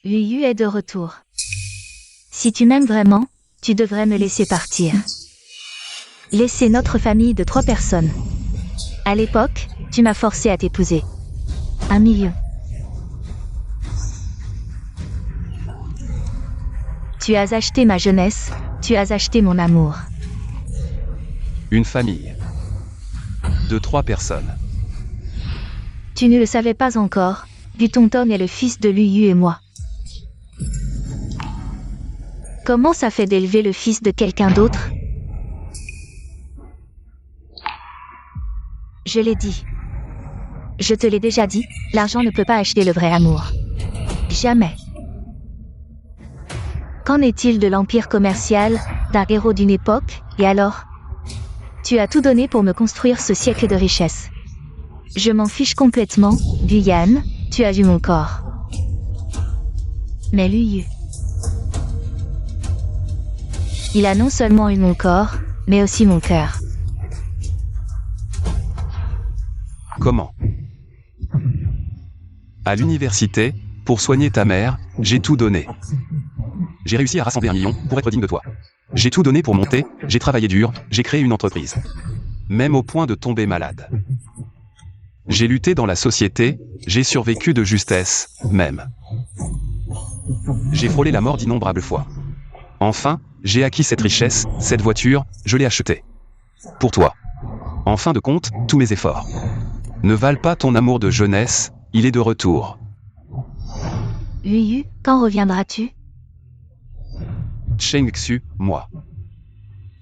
Yu est de retour. Si tu m'aimes vraiment, tu devrais me laisser partir. Laisser notre famille de 3 personnes. À l'époque, tu m'as forcé à t'épouser. 1 million. Tu as acheté ma jeunesse, tu as acheté mon amour. Une famille. De 3 personnes. Tu ne le savais pas encore, Butonton est le fils de Luyu et moi. Comment ça fait d'élever le fils de quelqu'un d'autre? Je l'ai dit. Je te l'ai déjà dit, l'argent ne peut pas acheter le vrai amour. Jamais. Qu'en est-il de l'empire commercial, d'un héros d'une époque, et alors? Tu as tout donné pour me construire ce siècle de richesse. Je m'en fiche complètement, Guyane, tu as vu mon corps. Mais Luyu. Il a non seulement eu mon corps, mais aussi mon cœur. Comment? À l'université, pour soigner ta mère, j'ai tout donné. J'ai réussi à rassembler 1 million pour être digne de toi. J'ai tout donné pour monter, j'ai travaillé dur, j'ai créé une entreprise. Même au point de tomber malade. J'ai lutté dans la société, j'ai survécu de justesse, même. J'ai frôlé la mort d'innombrables fois. Enfin, j'ai acquis cette richesse, cette voiture, je l'ai achetée. Pour toi. En fin de compte, tous mes efforts ne valent pas ton amour de jeunesse, il est de retour. Yu, quand reviendras-tu? Cheng Xu, moi.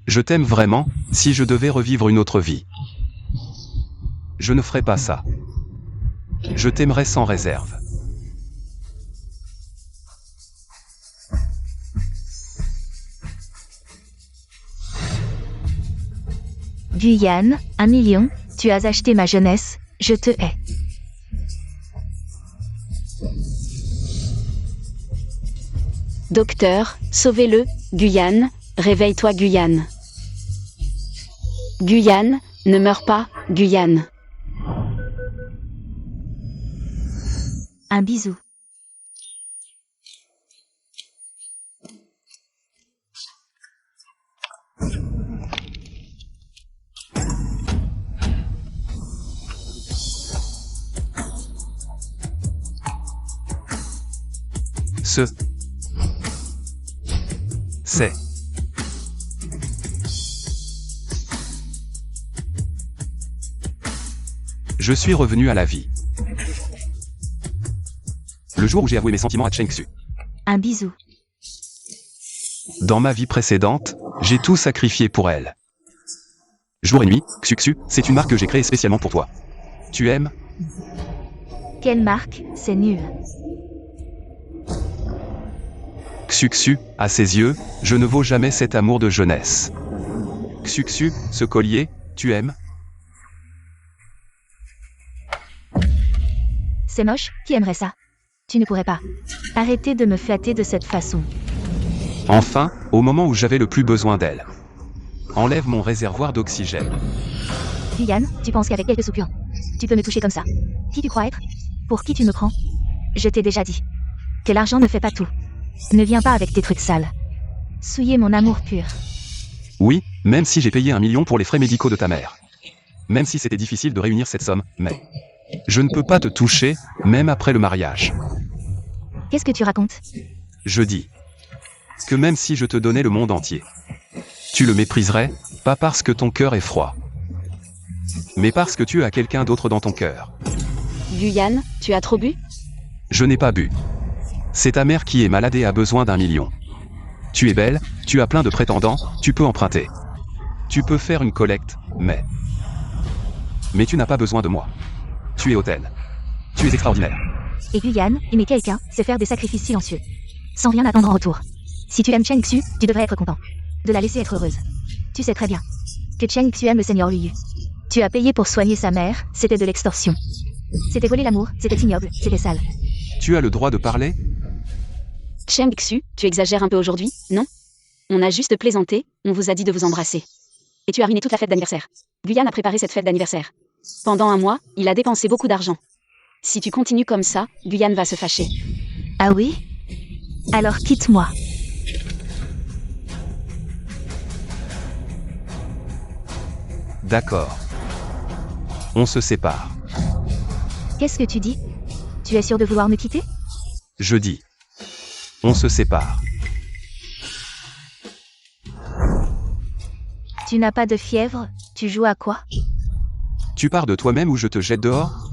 Je t'aime vraiment, si je devais revivre une autre vie. Je ne ferais pas ça. Je t'aimerais sans réserve. Guyane, 1 million, tu as acheté ma jeunesse, je te hais. Docteur, sauvez-le, Guyane, réveille-toi Guyane. Guyane, ne meurs pas, Guyane. Un bisou. C'est. Je suis revenu à la vie. Le jour où j'ai avoué mes sentiments à Cheng Xu. Un bisou. Dans ma vie précédente, j'ai tout sacrifié pour elle. Jour et nuit, Xu Xu, c'est une marque que j'ai créée spécialement pour toi. Tu aimes? Quelle marque? C'est nul. Xu Xu, à ses yeux, je ne vaux jamais cet amour de jeunesse. Xu Xu, ce collier, tu aimes? C'est moche, qui aimerait ça? Tu ne pourrais pas. Arrêtez de me flatter de cette façon. Enfin, au moment où j'avais le plus besoin d'elle. Enlève mon réservoir d'oxygène. Guyane, tu penses qu'avec quelques soupirants, tu peux me toucher comme ça? Qui tu crois être? Pour qui tu me prends? Je t'ai déjà dit que l'argent ne fait pas tout. Ne viens pas avec tes trucs sales. Souiller mon amour pur. Oui, même si j'ai payé 1 million pour les frais médicaux de ta mère. Même si c'était difficile de réunir cette somme, mais... Je ne peux pas te toucher, même après le mariage. Qu'est-ce que tu racontes? Je dis que même si je te donnais le monde entier, tu le mépriserais, pas parce que ton cœur est froid, mais parce que tu as quelqu'un d'autre dans ton cœur. Guyane, tu as trop bu? Je n'ai pas bu. C'est ta mère qui est malade et a besoin d'1 million. Tu es belle, tu as plein de prétendants, tu peux emprunter. Tu peux faire une collecte, mais tu n'as pas besoin de moi. Tu es hautaine. Tu es extraordinaire. Et Guyane, aimer quelqu'un, c'est faire des sacrifices silencieux. Sans rien attendre en retour. Si tu aimes Cheng Xu, tu devrais être content. De la laisser être heureuse. Tu sais très bien que Cheng Xu aime le seigneur Luyu. Tu as payé pour soigner sa mère, c'était de l'extorsion. C'était voler l'amour, c'était ignoble, c'était sale. Tu as le droit de parler? Cheng Xu, tu exagères un peu aujourd'hui, non? On a juste plaisanté, on vous a dit de vous embrasser. Et tu as ruiné toute la fête d'anniversaire. Guyane a préparé cette fête d'anniversaire. Pendant 1 mois, il a dépensé beaucoup d'argent. Si tu continues comme ça, Guyane va se fâcher. Ah oui? Alors quitte-moi. D'accord. On se sépare. Qu'est-ce que tu dis? Tu es sûr de vouloir me quitter? Je dis. On se sépare. Tu n'as pas de fièvre? Tu joues à quoi? Tu pars de toi-même ou je te jette dehors?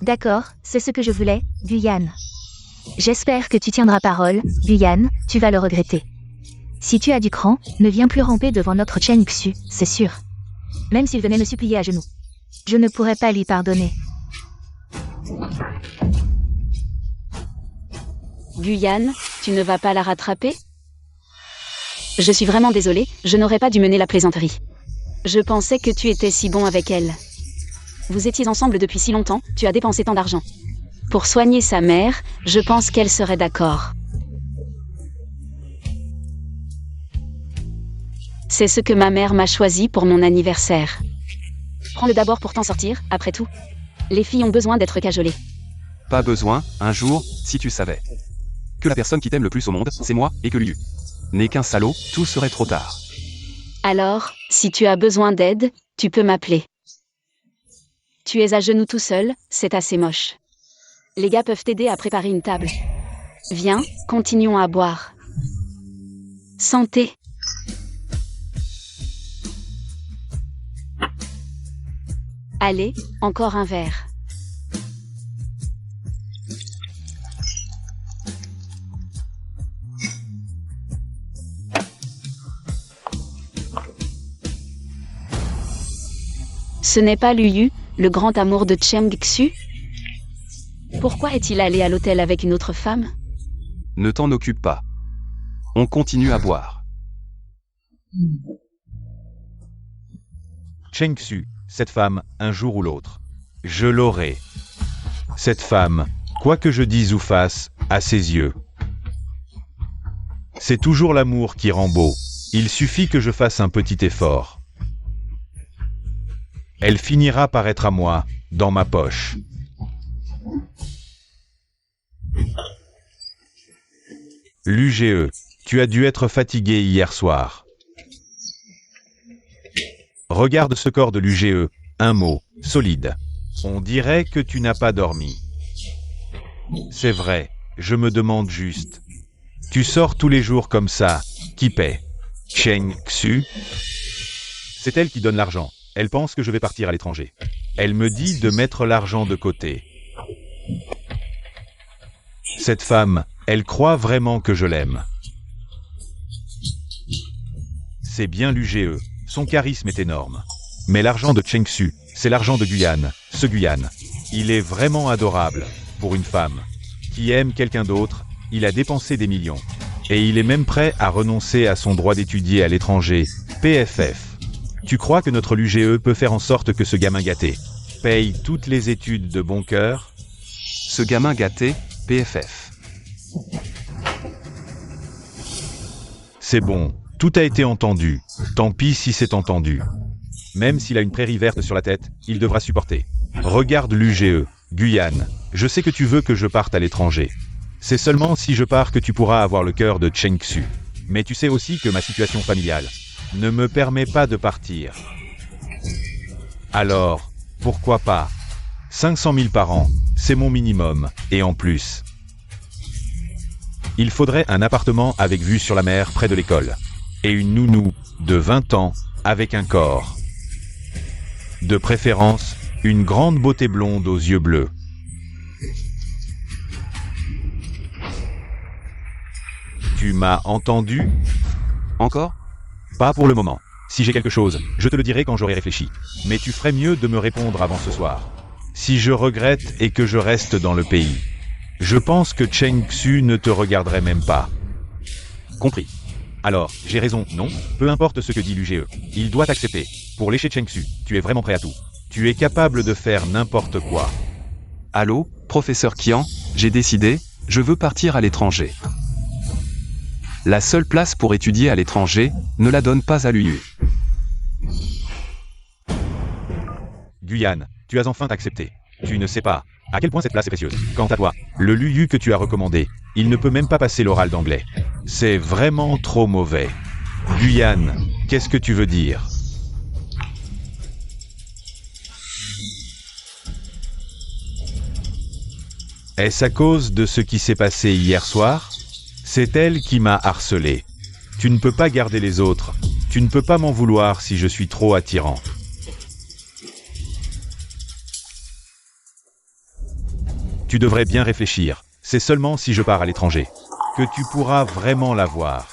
D'accord, c'est ce que je voulais, Guyane. J'espère que tu tiendras parole, Guyane, tu vas le regretter. Si tu as du cran, ne viens plus ramper devant notre Chen Xu, c'est sûr. Même s'il venait me supplier à genoux. Je ne pourrais pas lui pardonner. Guyane, tu ne vas pas la rattraper? Je suis vraiment désolée, je n'aurais pas dû mener la plaisanterie. Je pensais que tu étais si bon avec elle. Vous étiez ensemble depuis si longtemps, tu as dépensé tant d'argent. Pour soigner sa mère, je pense qu'elle serait d'accord. C'est ce que ma mère m'a choisi pour mon anniversaire. Prends-le d'abord pour t'en sortir, après tout. Les filles ont besoin d'être cajolées. Pas besoin, un jour, si tu savais. Que la personne qui t'aime le plus au monde, c'est moi, et que Liu n'est qu'un salaud, tout serait trop tard. Alors, si tu as besoin d'aide, tu peux m'appeler. Tu es à genoux tout seul, c'est assez moche. Les gars peuvent t'aider à préparer une table. Viens, continuons à boire. Santé. Allez, encore un verre. Ce n'est pas Liu Yu, le grand amour de Cheng Xu? Pourquoi est-il allé à l'hôtel avec une autre femme? Ne t'en occupe pas. On continue à boire. Cheng Xu, cette femme, un jour ou l'autre. Je l'aurai. Cette femme, quoi que je dise ou fasse, à ses yeux. C'est toujours l'amour qui rend beau. Il suffit que je fasse un petit effort. Elle finira par être à moi, dans ma poche. L'UGE, tu as dû être fatigué hier soir. Regarde ce corps de l'UGE, un mot, solide. On dirait que tu n'as pas dormi. C'est vrai, je me demande juste. Tu sors tous les jours comme ça, qui paie? Cheng Xu? C'est elle qui donne l'argent. Elle pense que je vais partir à l'étranger. Elle me dit de mettre l'argent de côté. Cette femme, elle croit vraiment que je l'aime. C'est bien l'UGE, son charisme est énorme. Mais l'argent de Cheng Xu, c'est l'argent de Guyane, ce Guyane. Il est vraiment adorable, pour une femme. Qui aime quelqu'un d'autre, il a dépensé des millions. Et il est même prêt à renoncer à son droit d'étudier à l'étranger, PFF. Tu crois que notre l'UGE peut faire en sorte que ce gamin gâté paye toutes les études de bon cœur? Ce gamin gâté, PFF. C'est bon, tout a été entendu. Tant pis si c'est entendu. Même s'il a une prairie verte sur la tête, il devra supporter. Regarde l'UGE, Guyane. Je sais que tu veux que je parte à l'étranger. C'est seulement si je pars que tu pourras avoir le cœur de Cheng Xu. Mais tu sais aussi que ma situation familiale ne me permet pas de partir. Alors, pourquoi pas? 500 000 par an, c'est mon minimum, et en plus. Il faudrait un appartement avec vue sur la mer près de l'école. Et une nounou, de 20 ans, avec un corps. De préférence, une grande beauté blonde aux yeux bleus. Tu m'as entendu? Encore? Pas pour le moment. Si j'ai quelque chose, je te le dirai quand j'aurai réfléchi. Mais tu ferais mieux de me répondre avant ce soir. Si je regrette et que je reste dans le pays, je pense que Cheng Xu ne te regarderait même pas. Compris. Alors, j'ai raison, non? Peu importe ce que dit l'UGE. Il doit accepter. Pour lécher Cheng Xu, tu es vraiment prêt à tout. Tu es capable de faire n'importe quoi. Allô, professeur Qian, j'ai décidé, je veux partir à l'étranger. La seule place pour étudier à l'étranger, ne la donne pas à l'UU. Guyane, tu as enfin accepté. Tu ne sais pas. à quel point cette place est précieuse. Quant à toi, le Luyu que tu as recommandé, il ne peut même pas passer l'oral d'anglais. C'est vraiment trop mauvais. Guyane, qu'est-ce que tu veux dire? Est-ce à cause de ce qui s'est passé hier soir? C'est elle qui m'a harcelé. Tu ne peux pas garder les autres. Tu ne peux pas m'en vouloir si je suis trop attirant. Tu devrais bien réfléchir. C'est seulement si je pars à l'étranger que tu pourras vraiment la voir.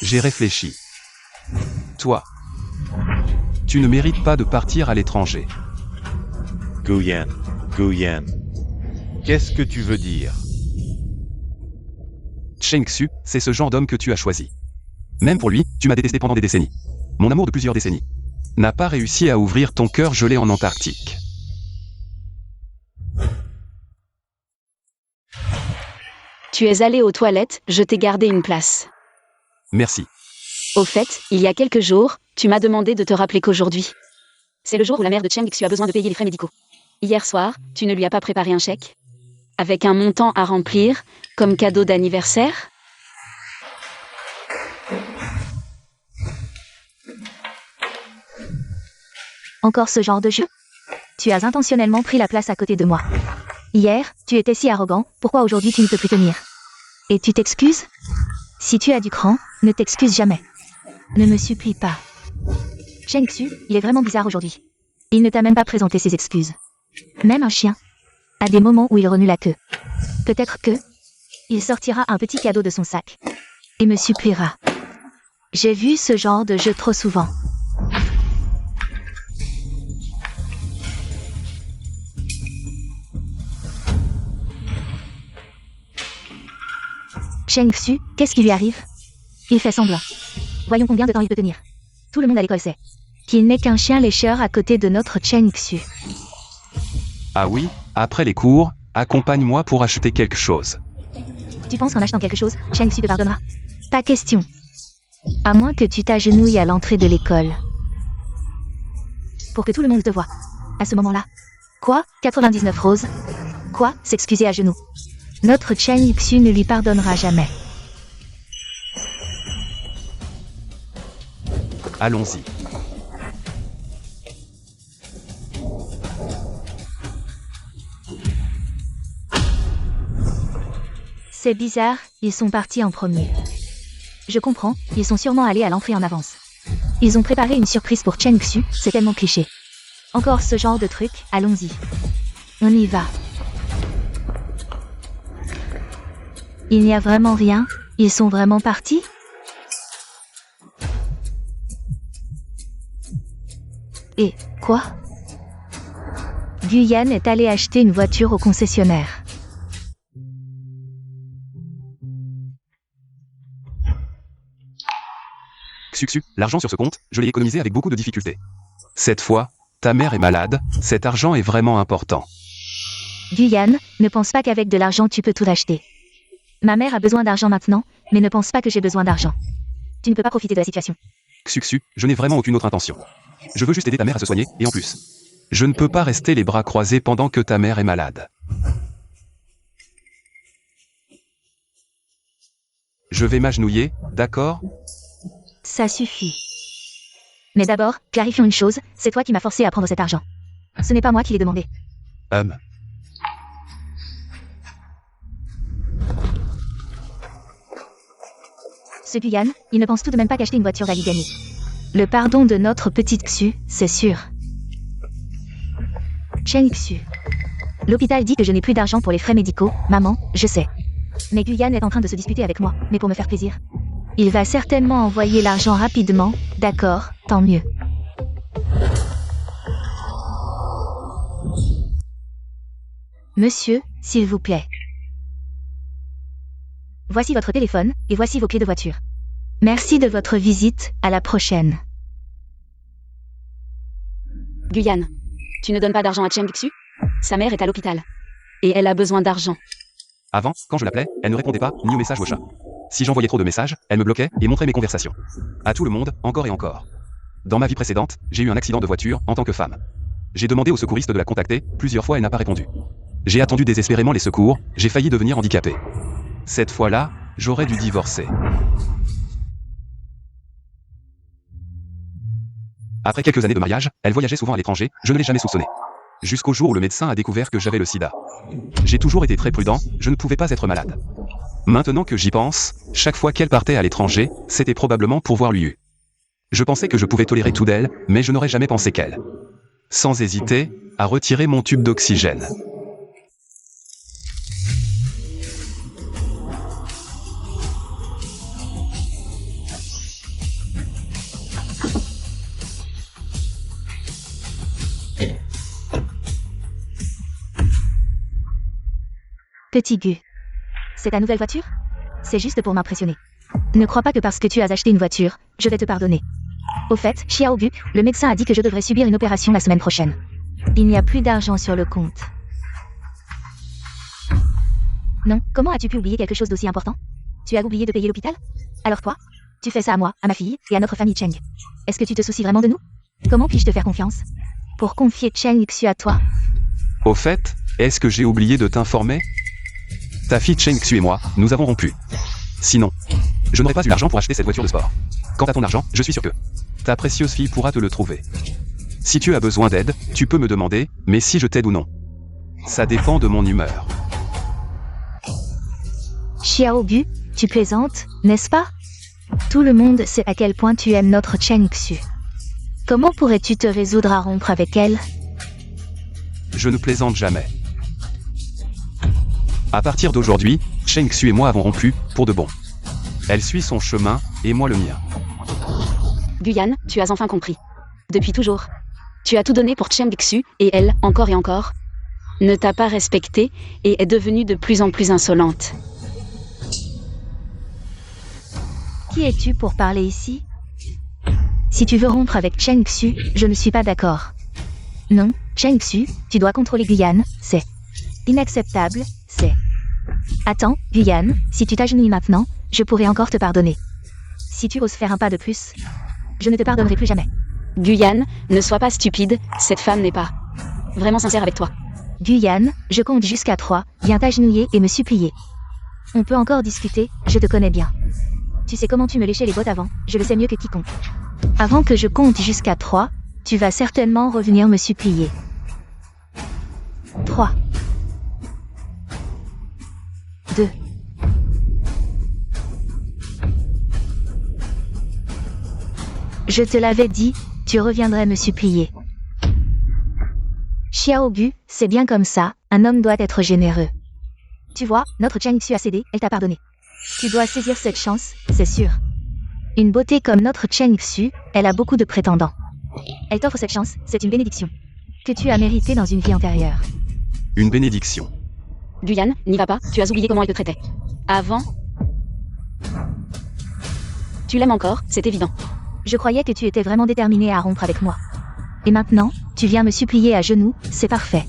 J'ai réfléchi. Toi, tu ne mérites pas de partir à l'étranger. Guyane, Guyane. Qu'est-ce que tu veux dire? Chen Xu, c'est ce genre d'homme que tu as choisi. Même pour lui, tu m'as détesté pendant des décennies. Mon amour de plusieurs décennies n'a pas réussi à ouvrir ton cœur gelé en Antarctique. Tu es allé aux toilettes, je t'ai gardé une place. Merci. Au fait, il y a quelques jours, tu m'as demandé de te rappeler qu'aujourd'hui, c'est le jour où la mère de Cheng Xu a besoin de payer les frais médicaux. Hier soir, tu ne lui as pas préparé un chèque? Avec un montant à remplir, comme cadeau d'anniversaire? Encore ce genre de jeu? Tu as intentionnellement pris la place à côté de moi. Hier, tu étais si arrogant, pourquoi aujourd'hui tu ne peux plus tenir? Et tu t'excuses? Si tu as du cran, ne t'excuse jamais. Ne me supplie pas. Chen Xu, il est vraiment bizarre aujourd'hui. Il ne t'a même pas présenté ses excuses. Même un chien a des moments où il remue la queue. Peut-être que il sortira un petit cadeau de son sac et me suppliera. J'ai vu ce genre de jeu trop souvent. Chen Xu, qu'est-ce qui lui arrive? Il fait semblant. Voyons combien de temps il peut tenir. Tout le monde à l'école sait qu'il n'est qu'un chien lécheur à côté de notre Chen Xu. Ah oui, après les cours, accompagne-moi pour acheter quelque chose. Tu penses qu'en achetant quelque chose, Chen Xu te pardonnera? Pas question. À moins que tu t'agenouilles à l'entrée de l'école. Pour que tout le monde te voie. À ce moment-là. Quoi? 99 roses? Quoi? S'excuser à genoux. Notre Chen Xu ne lui pardonnera jamais. Allons-y. C'est bizarre, ils sont partis en premier. Je comprends, ils sont sûrement allés à l'entrée en avance. Ils ont préparé une surprise pour Chen Xu, c'est tellement cliché. Encore ce genre de truc, allons-y. On y va. Il n'y a vraiment rien? Ils sont vraiment partis? Et, quoi? Guyane est allé acheter une voiture au concessionnaire. Xu, l'argent sur ce compte, je l'ai économisé avec beaucoup de difficultés. Cette fois, ta mère est malade, cet argent est vraiment important. Guyane, ne pense pas qu'avec de l'argent tu peux tout acheter. Ma mère a besoin d'argent maintenant, mais ne pense pas que j'ai besoin d'argent. Tu ne peux pas profiter de la situation. Xu, je n'ai vraiment aucune autre intention. Je veux juste aider ta mère à se soigner, et en plus, je ne peux pas rester les bras croisés pendant que ta mère est malade. Je vais m'agenouiller, d'accord? Ça suffit. Mais d'abord, clarifions une chose, c'est toi qui m'as forcé à prendre cet argent. Ce n'est pas moi qui l'ai demandé. Ce Guyane, il ne pense tout de même pas qu'acheter une voiture va lui gagner. Le pardon de notre petite Xu, c'est sûr. Chen Xu. L'hôpital dit que je n'ai plus d'argent pour les frais médicaux, maman, je sais. Mais Guyane est en train de se disputer avec moi, mais pour me faire plaisir. Il va certainement envoyer l'argent rapidement, d'accord, tant mieux. Monsieur, s'il vous plaît. Voici votre téléphone, et voici vos clés de voiture. Merci de votre visite, à la prochaine. Guyane, tu ne donnes pas d'argent à Chen Xu? Sa mère est à l'hôpital. Et elle a besoin d'argent. Avant, quand je l'appelais, elle ne répondait pas, ni aux messages WhatsApp. Si j'envoyais trop de messages, elle me bloquait et montrait mes conversations. À tout le monde, encore et encore. Dans ma vie précédente, j'ai eu un accident de voiture en tant que femme. J'ai demandé au secouriste de la contacter, plusieurs fois elle n'a pas répondu. J'ai attendu désespérément les secours, j'ai failli devenir handicapé. Cette fois-là, j'aurais dû divorcer. Après quelques années de mariage, elle voyageait souvent à l'étranger, je ne l'ai jamais soupçonné. Jusqu'au jour où le médecin a découvert que j'avais le sida. J'ai toujours été très prudent, je ne pouvais pas être malade. Maintenant que j'y pense, chaque fois qu'elle partait à l'étranger, c'était probablement pour voir l'UU. Je pensais que je pouvais tolérer tout d'elle, mais je n'aurais jamais pensé qu'elle, sans hésiter, a retiré mon tube d'oxygène. Petit Gu. C'est ta nouvelle voiture? C'est juste pour m'impressionner. Ne crois pas que parce que tu as acheté une voiture, je vais te pardonner. Au fait, Xiao Gu, le médecin a dit que je devrais subir une opération la semaine prochaine. Il n'y a plus d'argent sur le compte. Non, comment as-tu pu oublier quelque chose d'aussi important? Tu as oublié de payer l'hôpital? Alors toi? Tu fais ça à moi, à ma fille, et à notre famille Cheng. Est-ce que tu te soucies vraiment de nous? Comment puis-je te faire confiance? Pour confier Cheng Xu à toi? Au fait, est-ce que j'ai oublié de t'informer? Ta fille Cheng Xu et moi, nous avons rompu. Sinon, je n'aurais pas eu l'argent pour acheter cette voiture de sport. Quant à ton argent, je suis sûr que ta précieuse fille pourra te le trouver. Si tu as besoin d'aide, tu peux me demander, mais si je t'aide ou non, ça dépend de mon humeur. Xiao Gu, tu plaisantes, n'est-ce pas? Tout le monde sait à quel point tu aimes notre Cheng Xu. Comment pourrais-tu te résoudre à rompre avec elle? Je ne plaisante jamais. À partir d'aujourd'hui, Cheng Xu et moi avons rompu, pour de bon. Elle suit son chemin, et moi le mien. Guyane, tu as enfin compris. Depuis toujours. Tu as tout donné pour Cheng Xu, et elle, encore et encore, ne t'a pas respecté, et est devenue de plus en plus insolente. Qui es-tu pour parler ici? Si tu veux rompre avec Cheng Xu, je ne suis pas d'accord. Non, Cheng Xu, tu dois contrôler Guyane, c'est inacceptable, c'est... Attends, Guyane, si tu t'agenouilles maintenant, je pourrais encore te pardonner. Si tu oses faire un pas de plus, je ne te pardonnerai plus jamais. Guyane, ne sois pas stupide, cette femme n'est pas vraiment sincère avec toi. Guyane, je compte jusqu'à 3, viens t'agenouiller et me supplier. On peut encore discuter, je te connais bien. Tu sais comment tu me léchais les bottes avant, je le sais mieux que quiconque. Avant que je compte jusqu'à 3, tu vas certainement revenir me supplier. 3. 2. Je te l'avais dit, tu reviendrais me supplier. Xiao Gu, c'est bien comme ça, un homme doit être généreux. Tu vois, notre Cheng Xu a cédé, elle t'a pardonné. Tu dois saisir cette chance, c'est sûr. Une beauté comme notre Cheng Xu, elle a beaucoup de prétendants. Elle t'offre cette chance, c'est une bénédiction. Que tu as méritée dans une vie antérieure. Une bénédiction. Guyane, n'y va pas, tu as oublié comment elle te traitait. Avant... Tu l'aimes encore, c'est évident. Je croyais que tu étais vraiment déterminé à rompre avec moi. Et maintenant, tu viens me supplier à genoux, c'est parfait.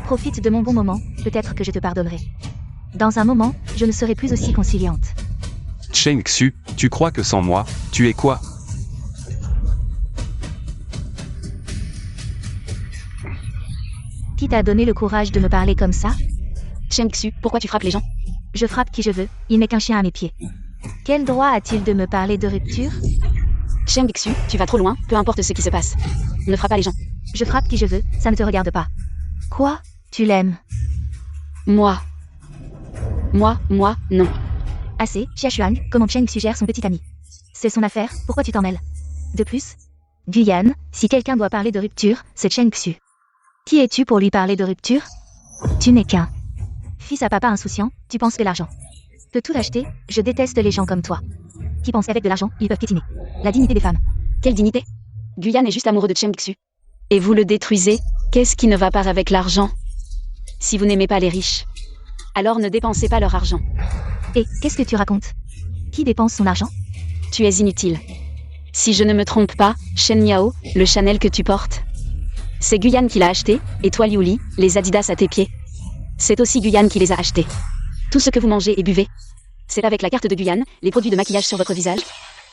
Profite de mon bon moment, peut-être que je te pardonnerai. Dans un moment, je ne serai plus aussi conciliante. Cheng Xu, tu crois que sans moi, tu es quoi? Qui t'a donné le courage de me parler comme ça? Cheng Xu, pourquoi tu frappes les gens? Je frappe qui je veux, il n'est qu'un chien à mes pieds. Quel droit a-t-il de me parler de rupture? Cheng Xu, tu vas trop loin, peu importe ce qui se passe. Ne frappe pas les gens. Je frappe qui je veux, ça ne te regarde pas. Quoi? Tu l'aimes? Moi, non. Assez, Xiaxuan, comment Cheng Xu gère son petit ami? C'est son affaire, pourquoi tu t'en mêles? De plus, Guyane, si quelqu'un doit parler de rupture, c'est Cheng Xu. Qui es-tu pour lui parler de rupture? Tu n'es qu'un fils à papa insouciant, tu penses que l'argent peut tout acheter? Je déteste les gens comme toi. Qui pensent qu'avec de l'argent, ils peuvent piétiner la dignité des femmes. Quelle dignité? Guyane est juste amoureux de Cheng Xu. Et vous le détruisez? Qu'est-ce qui ne va pas avec l'argent? Si vous n'aimez pas les riches, alors ne dépensez pas leur argent. Et qu'est-ce que tu racontes? Qui dépense son argent? Tu es inutile. Si je ne me trompe pas, Shen Yao, le Chanel que tu portes, c'est Guyane qui l'a acheté, et toi Liu Li, les Adidas à tes pieds, c'est aussi Guyane qui les a achetés. Tout ce que vous mangez et buvez, c'est avec la carte de Guyane, les produits de maquillage sur votre visage,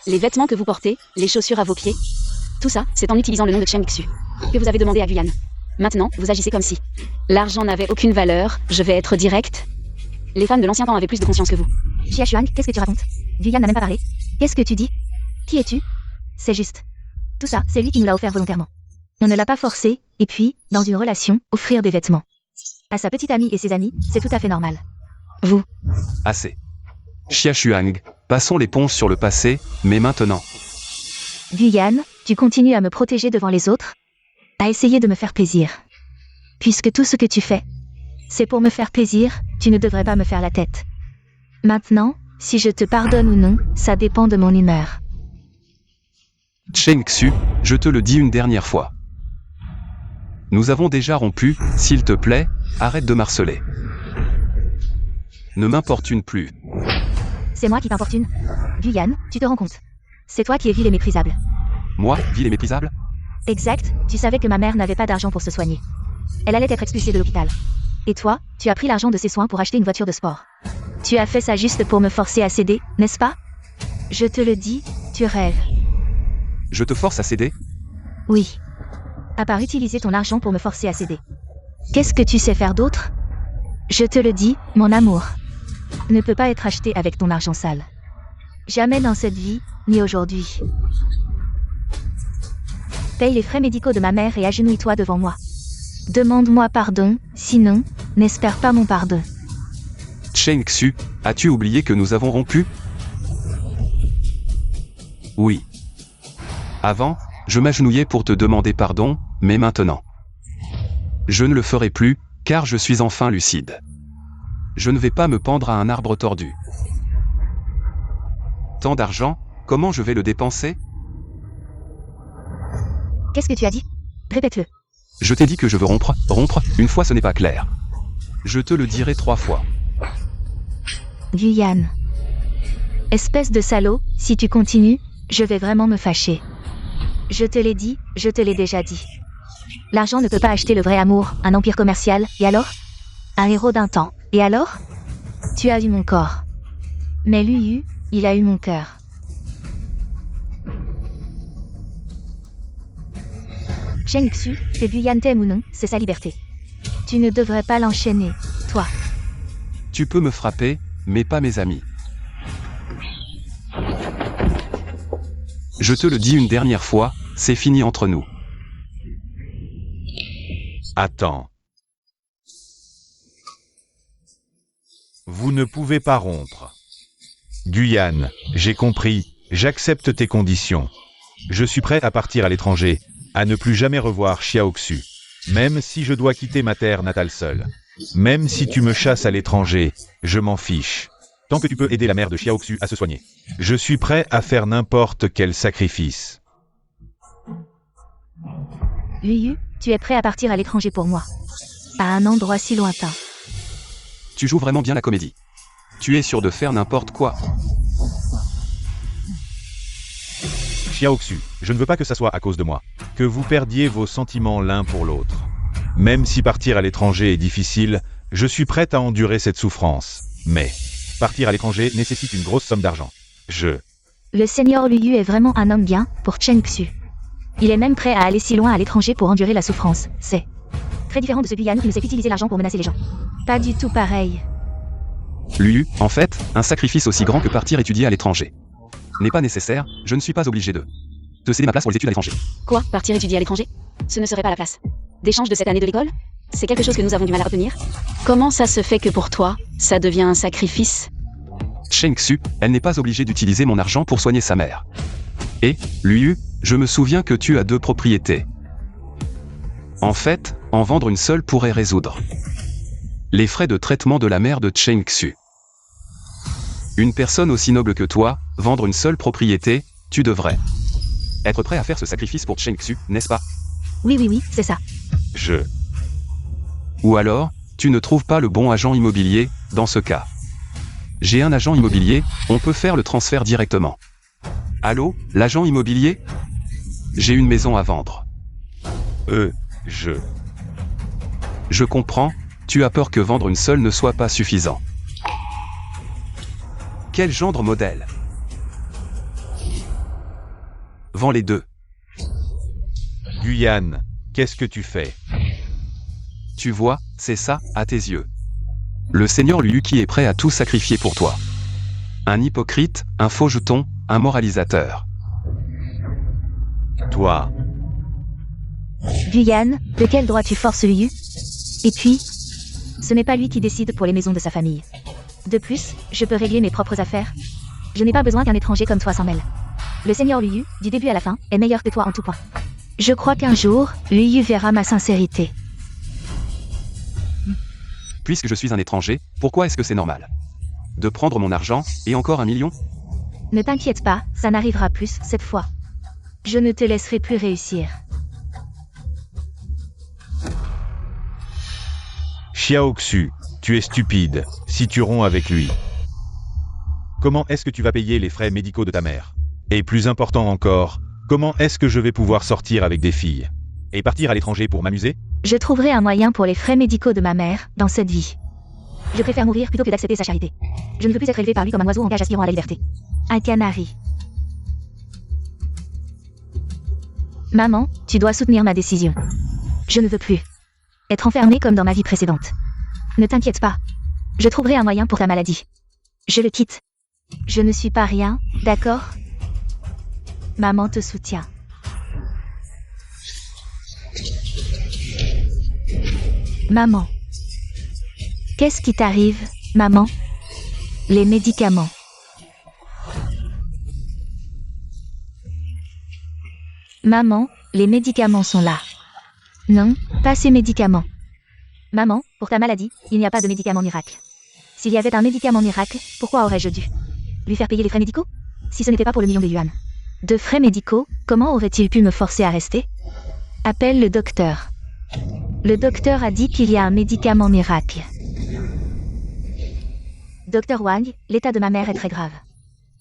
les vêtements que vous portez, les chaussures à vos pieds. Tout ça, c'est en utilisant le nom de Cheng Xu que vous avez demandé à Guyane Maintenant, vous agissez comme si l'argent n'avait aucune valeur, je vais être direct. Les femmes de l'ancien temps avaient plus de conscience que vous. Xia Xuang, qu'est-ce que tu racontes? Guyane n'a même pas parlé. Qu'est-ce que tu dis? Qui es-tu? C'est juste. Tout ça, c'est lui qui nous l'a offert volontairement. On ne l'a pas forcé, et puis, dans une relation, offrir des vêtements à sa petite amie et ses amis, c'est tout à fait normal. Vous, Assez. Xia Xuang, passons l'éponge sur le passé, mais maintenant. Guyane, tu continues à me protéger devant les autres, à essayer de me faire plaisir. Puisque tout ce que tu fais, c'est pour me faire plaisir, tu ne devrais pas me faire la tête. Maintenant, si je te pardonne ou non, ça dépend de mon humeur. Cheng Xu, je te le dis une dernière fois. Nous avons déjà rompu, s'il te plaît, arrête de m'harceler. Ne m'importune plus. C'est moi qui t'importune. Guyane, tu te rends compte. C'est toi qui es vil et méprisable. Moi, vil et méprisable? Exact, tu savais que ma mère n'avait pas d'argent pour se soigner. Elle allait être expulsée de l'hôpital. Et toi, tu as pris l'argent de ses soins pour acheter une voiture de sport. Tu as fait ça juste pour me forcer à céder, n'est-ce pas? Je te le dis, tu rêves. Je te force à céder? Oui. À part utiliser ton argent pour me forcer à céder. Qu'est-ce que tu sais faire d'autre? Je te le dis, mon amour ne peut pas être acheté avec ton argent sale. Jamais dans cette vie, ni aujourd'hui. Paye les frais médicaux de ma mère et agenouille-toi devant moi. Demande-moi pardon, sinon, n'espère pas mon pardon. Cheng Xu, as-tu oublié que nous avons rompu? Oui. Avant, je m'agenouillais pour te demander pardon, mais maintenant. Je ne le ferai plus, car je suis enfin lucide. Je ne vais pas me pendre à un arbre tordu. Tant d'argent, comment je vais le dépenser? Qu'est-ce que tu as dit? Répète-le. Je t'ai dit que je veux rompre, une fois ce n'est pas clair. Je te le dirai 3 fois. Guyane. Espèce de salaud, si tu continues, je vais vraiment me fâcher. Je te l'ai dit, je te l'ai déjà dit. L'argent ne peut pas acheter le vrai amour, un empire commercial, et alors? Un héros d'un temps, et alors? Tu as eu mon corps. Mais lui, il a eu mon cœur. Cheng Xu, que Guyane t'aime ou non, c'est sa liberté. Tu ne devrais pas l'enchaîner, toi. Tu peux me frapper, mais pas mes amis. Je te le dis une dernière fois, c'est fini entre nous. Attends. Vous ne pouvez pas rompre. Guyane, j'ai compris, j'accepte tes conditions. Je suis prêt à partir à l'étranger, à ne plus jamais revoir Xiao Xu. Même si je dois quitter ma terre natale seule. Même si tu me chasses à l'étranger, je m'en fiche. Tant que tu peux aider la mère de Xiao Xu à se soigner. Je suis prêt à faire n'importe quel sacrifice. Yu, tu es prêt à partir à l'étranger pour moi. À un endroit si lointain. Tu joues vraiment bien la comédie. Tu es sûr de faire n'importe quoi. Xiao Xu, je ne veux pas que ça soit à cause de moi. Que vous perdiez vos sentiments l'un pour l'autre. Même si partir à l'étranger est difficile, je suis prête à endurer cette souffrance. Mais partir à l'étranger nécessite une grosse somme d'argent. Le seigneur Liu est vraiment un homme bien, pour Cheng Xu. Il est même prêt à aller si loin à l'étranger pour endurer la souffrance. C'est très différent de ce Guyane qui ne sait qu'utiliser l'argent pour menacer les gens. Pas du tout pareil. Lui, en fait, un sacrifice aussi grand que partir étudier à l'étranger. N'est pas nécessaire, je ne suis pas obligé de céder ma place pour les études à l'étranger. Quoi? Partir étudier à l'étranger? Ce ne serait pas la place d'échange de cette année de l'école? C'est quelque chose que nous avons du mal à retenir? Comment ça se fait que pour toi, ça devient un sacrifice? Cheng Xu, elle n'est pas obligée d'utiliser mon argent pour soigner sa mère. Et, Liu, je me souviens que tu as 2 propriétés. En fait, en vendre une seule pourrait résoudre les frais de traitement de la mère de Cheng Xu. Une personne aussi noble que toi, vendre une seule propriété, tu devrais être prêt à faire ce sacrifice pour Cheng Xu, n'est-ce pas? Oui, c'est ça. Ou alors, tu ne trouves pas le bon agent immobilier, dans ce cas. J'ai un agent immobilier, on peut faire le transfert directement. Allô, l'agent immobilier? J'ai une maison à vendre. Je comprends, tu as peur que vendre une seule ne soit pas suffisant. Quel gendre modèle? Vends les 2. Guyane, qu'est-ce que tu fais? Tu vois, c'est ça, à tes yeux. Le Seigneur Liu qui est prêt à tout sacrifier pour toi. Un hypocrite, un faux jeton, un moralisateur. Toi, Guyane, de quel droit tu forces Liu? Et puis, ce n'est pas lui qui décide pour les maisons de sa famille. De plus, je peux régler mes propres affaires. Je n'ai pas besoin qu'un étranger comme toi s'en mêle. Le Seigneur Liu, du début à la fin, est meilleur que toi en tout point. Je crois qu'un jour, Liu verra ma sincérité. Puisque je suis un étranger, pourquoi est-ce que c'est normal de prendre mon argent, et encore 1 million? Ne t'inquiète pas, ça n'arrivera plus cette fois. Je ne te laisserai plus réussir. Xiaoxu, tu es stupide, si tu romps avec lui. Comment est-ce que tu vas payer les frais médicaux de ta mère? Et plus important encore, comment est-ce que je vais pouvoir sortir avec des filles? Et partir à l'étranger pour m'amuser? Je trouverai un moyen pour les frais médicaux de ma mère, dans cette vie. Je préfère mourir plutôt que d'accepter sa charité. Je ne veux plus être élevé par lui comme un oiseau en cage aspirant à la liberté. Un canari. Maman, tu dois soutenir ma décision. Je ne veux plus être enfermée comme dans ma vie précédente. Ne t'inquiète pas. Je trouverai un moyen pour ta maladie. Je le quitte. Je ne suis pas rien, d'accord? Maman te soutient. Maman. Qu'est-ce qui t'arrive, maman? Les médicaments. Maman, les médicaments sont là. Non, pas ces médicaments. Maman, pour ta maladie, il n'y a pas de médicament miracle. S'il y avait un médicament miracle, pourquoi aurais-je dû lui faire payer les frais médicaux? Si ce n'était pas pour le million de yuan. De frais médicaux, comment aurait-il pu me forcer à rester? Appelle le docteur. Le docteur a dit qu'il y a un médicament miracle. Docteur Wang, l'état de ma mère est très grave.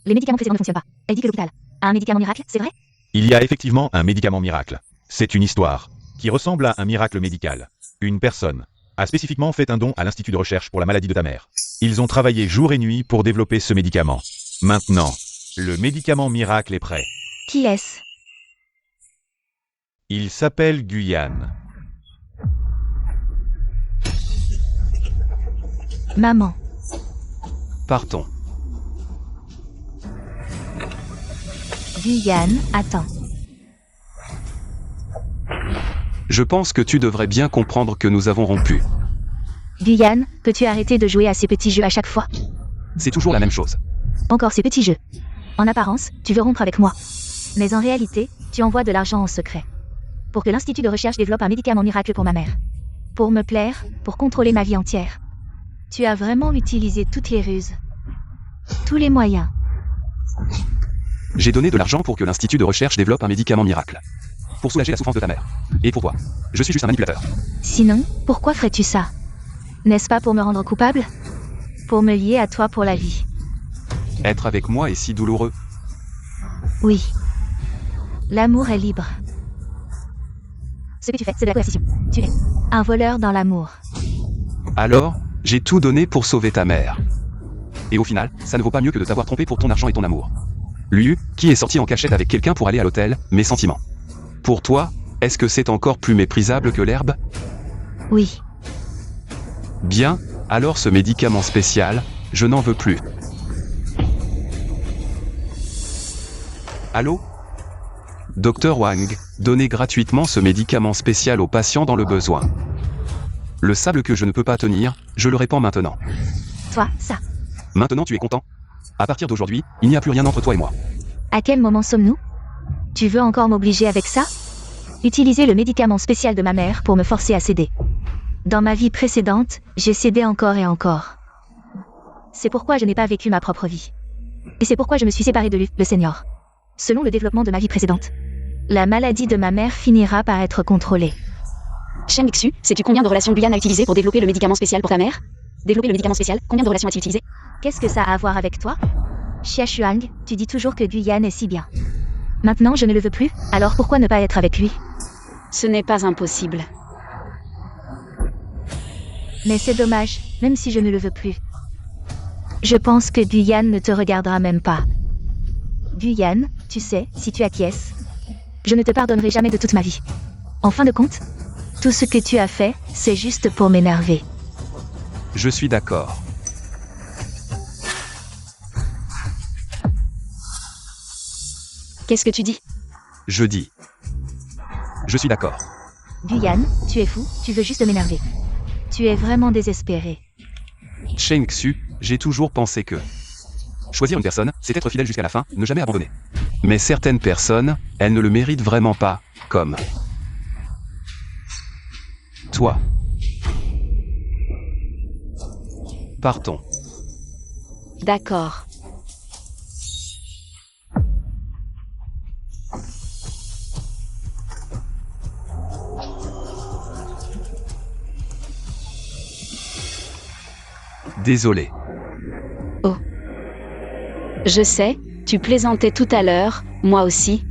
Les médicaments précédents ne fonctionnent pas. Elle dit que l'hôpital a un médicament miracle, c'est vrai? Il y a effectivement un médicament miracle. C'est une histoire qui ressemble à un miracle médical. Une personne a spécifiquement fait un don à l'Institut de recherche pour la maladie de ta mère. Ils ont travaillé jour et nuit pour développer ce médicament. Maintenant, le médicament miracle est prêt. Qui est-ce? Il s'appelle Guyane. Maman. Partons. Guyane, attends. Je pense que tu devrais bien comprendre que nous avons rompu. Guyane, peux-tu arrêter de jouer à ces petits jeux à chaque fois? C'est toujours la même chose. Encore ces petits jeux. En apparence, tu veux rompre avec moi. Mais en réalité, tu envoies de l'argent en secret. Pour que l'Institut de recherche développe un médicament miracle pour ma mère. Pour me plaire, pour contrôler ma vie entière. Tu as vraiment utilisé toutes les ruses. Tous les moyens. J'ai donné de l'argent pour que l'Institut de recherche développe un médicament miracle. Pour soulager la souffrance de ta mère. Et pourquoi? Je suis juste un manipulateur. Sinon, pourquoi ferais-tu ça? N'est-ce pas pour me rendre coupable? Pour me lier à toi pour la vie. Être avec moi est si douloureux. Oui. L'amour est libre. Ce que tu fais, c'est de la coercition. Tu es un voleur dans l'amour. Alors, j'ai tout donné pour sauver ta mère. Et au final, ça ne vaut pas mieux que de t'avoir trompé pour ton argent et ton amour. Liu, qui est sorti en cachette avec quelqu'un pour aller à l'hôtel, mes sentiments. Pour toi, est-ce que c'est encore plus méprisable que l'herbe? Oui. Bien, alors ce médicament spécial, je n'en veux plus. Allô? Docteur Wang, donnez gratuitement ce médicament spécial aux patients dans le besoin. Le sable que je ne peux pas tenir, je le répands maintenant. Toi, ça. Maintenant tu es content? À partir d'aujourd'hui, il n'y a plus rien entre toi et moi. À quel moment sommes-nous? Tu veux encore m'obliger avec ça? Utiliser le médicament spécial de ma mère pour me forcer à céder. Dans ma vie précédente, j'ai cédé encore et encore. C'est pourquoi je n'ai pas vécu ma propre vie. Et c'est pourquoi je me suis séparée de lui, le Seigneur. Selon le développement de ma vie précédente. La maladie de ma mère finira par être contrôlée. Shen Xu, sais-tu combien de relations Guyane a utilisé pour développer le médicament spécial pour ta mère? Développer le médicament spécial, combien de relations a-t-il utilisé? Qu'est-ce que ça a à voir avec toi? Xia Shuang, tu dis toujours que Guyane est si bien. Maintenant je ne le veux plus, alors pourquoi ne pas être avec lui? Ce n'est pas impossible. Mais c'est dommage, même si je ne le veux plus. Je pense que Guyane ne te regardera même pas. Guyane, tu sais, si tu acquiesces, je ne te pardonnerai jamais de toute ma vie. En fin de compte, Tout ce que tu as fait, c'est juste pour m'énerver. Je suis d'accord. Qu'est-ce que tu dis? Je dis. Je suis d'accord. Guyane, tu es fou, tu veux juste m'énerver. Tu es vraiment désespéré. Cheng Xu, j'ai toujours pensé que choisir une personne, c'est être fidèle jusqu'à la fin, ne jamais abandonner. Mais certaines personnes, elles ne le méritent vraiment pas, comme toi. Partons. D'accord. Désolé. Oh. Je sais, tu plaisantais tout à l'heure, moi aussi.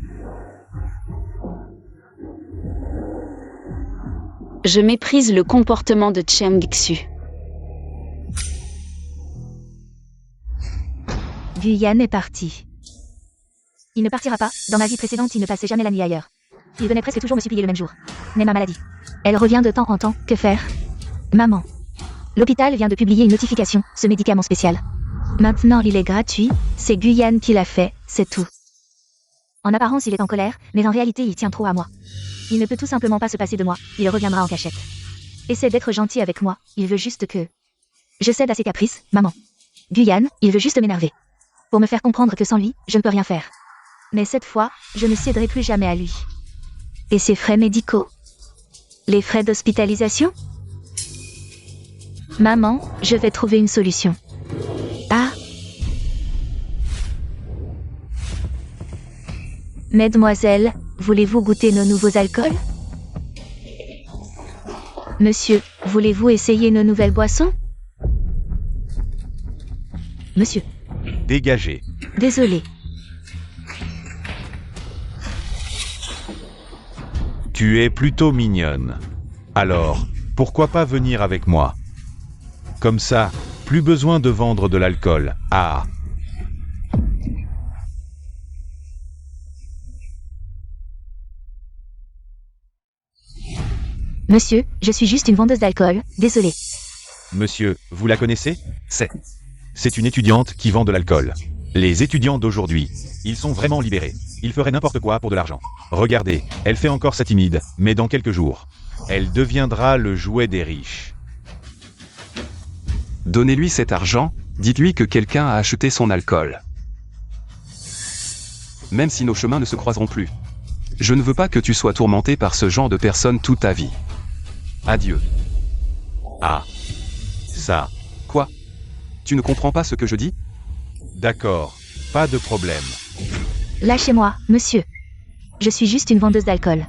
Je méprise le comportement de Cheng Xu. Guyane est parti. Il ne partira pas, dans ma vie précédente il ne passait jamais la nuit ailleurs. Il venait presque toujours me supplier le même jour. Mais ma maladie. Elle revient de temps en temps, que faire? Maman. L'hôpital vient de publier une notification, ce médicament spécial. Maintenant il est gratuit, c'est Guyane qui l'a fait, c'est tout. En apparence il est en colère, mais en réalité il tient trop à moi. Il ne peut tout simplement pas se passer de moi, il reviendra en cachette. Essaie d'être gentil avec moi, il veut juste que... Je cède à ses caprices, maman. Guyane, il veut juste m'énerver. Pour me faire comprendre que sans lui, je ne peux rien faire. Mais cette fois, je ne céderai plus jamais à lui. Et ses frais médicaux? Les frais d'hospitalisation? Maman, je vais trouver une solution. Ah. Mesdemoiselles, voulez-vous goûter nos nouveaux alcools? Monsieur, voulez-vous essayer nos nouvelles boissons? Monsieur. Dégagez. Désolé. Tu es plutôt mignonne. Alors, pourquoi pas venir avec moi? Comme ça, plus besoin de vendre de l'alcool. Ah. Monsieur, je suis juste une vendeuse d'alcool, désolé. Monsieur, vous la connaissez? C'est une étudiante qui vend de l'alcool. Les étudiants d'aujourd'hui, ils sont vraiment libérés. Ils feraient n'importe quoi pour de l'argent. Regardez, elle fait encore sa timide, mais dans quelques jours, elle deviendra le jouet des riches. Donnez-lui cet argent, dites-lui que quelqu'un a acheté son alcool. Même si nos chemins ne se croiseront plus. Je ne veux pas que tu sois tourmenté par ce genre de personnes toute ta vie. Adieu. Ah. Ça. Quoi? Tu ne comprends pas ce que je dis? D'accord. Pas de problème. Lâchez-moi, monsieur. Je suis juste une vendeuse d'alcool.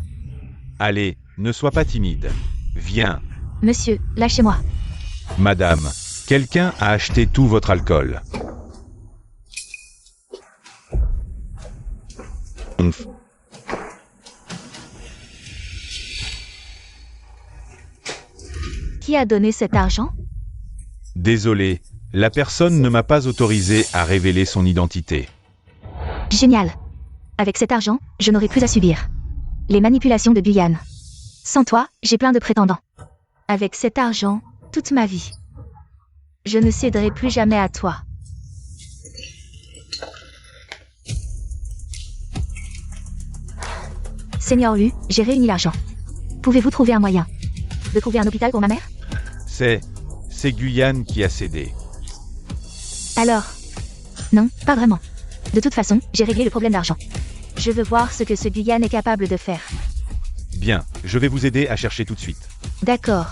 Allez, ne sois pas timide. Viens. Monsieur, lâchez-moi. Madame, quelqu'un a acheté tout votre alcool. Qui a donné cet argent? Désolé, la personne ne m'a pas autorisé à révéler son identité. Génial. Avec cet argent, je n'aurai plus à subir les manipulations de Guyane. Sans toi, j'ai plein de prétendants. Avec cet argent, toute ma vie. Je ne céderai plus jamais à toi. Seigneur Lu, j'ai réuni l'argent. Pouvez-vous trouver un moyen de trouver un hôpital pour ma mère? C'est Guyane qui a cédé. Alors? Non, pas vraiment. De toute façon, j'ai réglé le problème d'argent. Je veux voir ce que ce Guyane est capable de faire. Bien, je vais vous aider à chercher tout de suite. D'accord.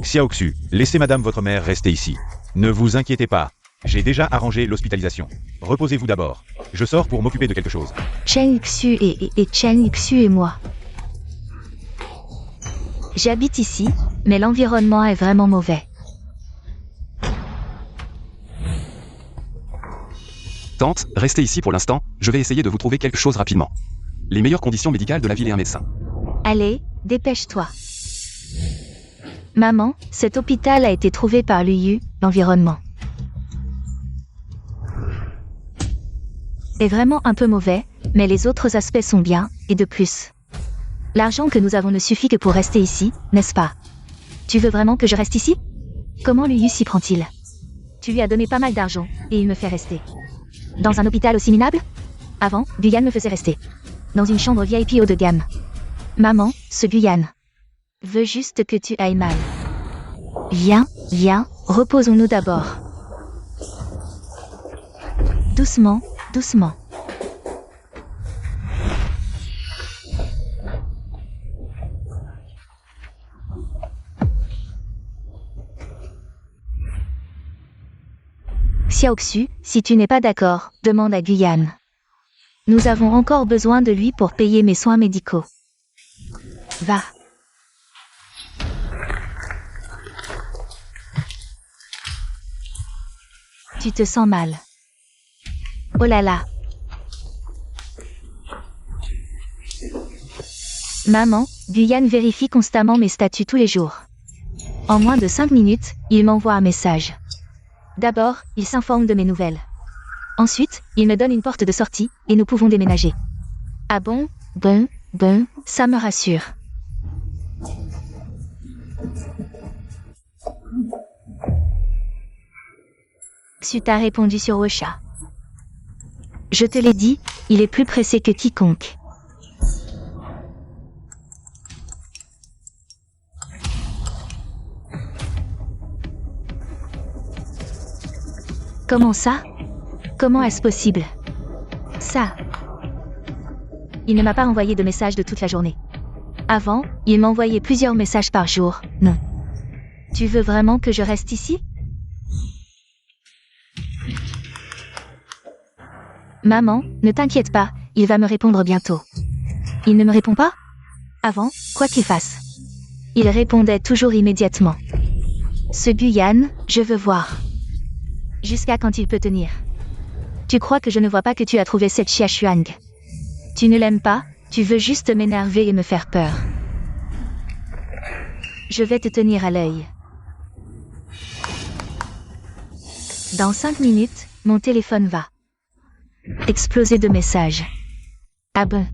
Xiaoxu, laissez madame votre mère rester ici. Ne vous inquiétez pas. J'ai déjà arrangé l'hospitalisation. Reposez-vous d'abord. Je sors pour m'occuper de quelque chose. Cheng Xu et Cheng Xu et moi. J'habite ici, mais l'environnement est vraiment mauvais. Tante, restez ici pour l'instant, je vais essayer de vous trouver quelque chose rapidement. Les meilleures conditions médicales de la ville et un médecin. Allez, dépêche-toi. Maman, cet hôpital a été trouvé par l'UU, l'environnement. Est vraiment un peu mauvais, mais les autres aspects sont bien, et de plus. L'argent que nous avons ne suffit que pour rester ici, n'est-ce pas? Tu veux vraiment que je reste ici? Comment l'UU s'y prend-il? Tu lui as donné pas mal d'argent, et il me fait rester. Dans un hôpital aussi minable? Avant, Guyane me faisait rester. Dans une chambre VIP haut de gamme. Maman, ce Guyane veut juste que tu ailles mal. Viens, viens, reposons-nous d'abord. Doucement, doucement. Xiaoxu, si tu n'es pas d'accord, demande à Guyane. Nous avons encore besoin de lui pour payer mes soins médicaux. Va. Tu te sens mal. Oh là là. Maman, Guyane vérifie constamment mes statuts tous les jours. En moins de 5 minutes, il m'envoie un message. D'abord, il s'informe de mes nouvelles. Ensuite, il me donne une porte de sortie, et nous pouvons déménager. Ah bon, bon, ça me rassure. Xu t'a répondu sur Ocha. Je te l'ai dit, il est plus pressé que quiconque. Comment ça? Comment est-ce possible? Ça. Il ne m'a pas envoyé de message de toute la journée. Avant, il m'envoyait plusieurs messages par jour. Non. Tu veux vraiment que je reste ici? Maman, ne t'inquiète pas, il va me répondre bientôt. Il ne me répond pas? Avant, quoi qu'il fasse. Il répondait toujours immédiatement. Ce Guyane, je veux voir. Jusqu'à quand il peut tenir. Tu crois que je ne vois pas que tu as trouvé cette Xia Xuang? Tu ne l'aimes pas, tu veux juste m'énerver et me faire peur. Je vais te tenir à l'œil. Dans 5 minutes, mon téléphone va exploser de messages. Ah bon?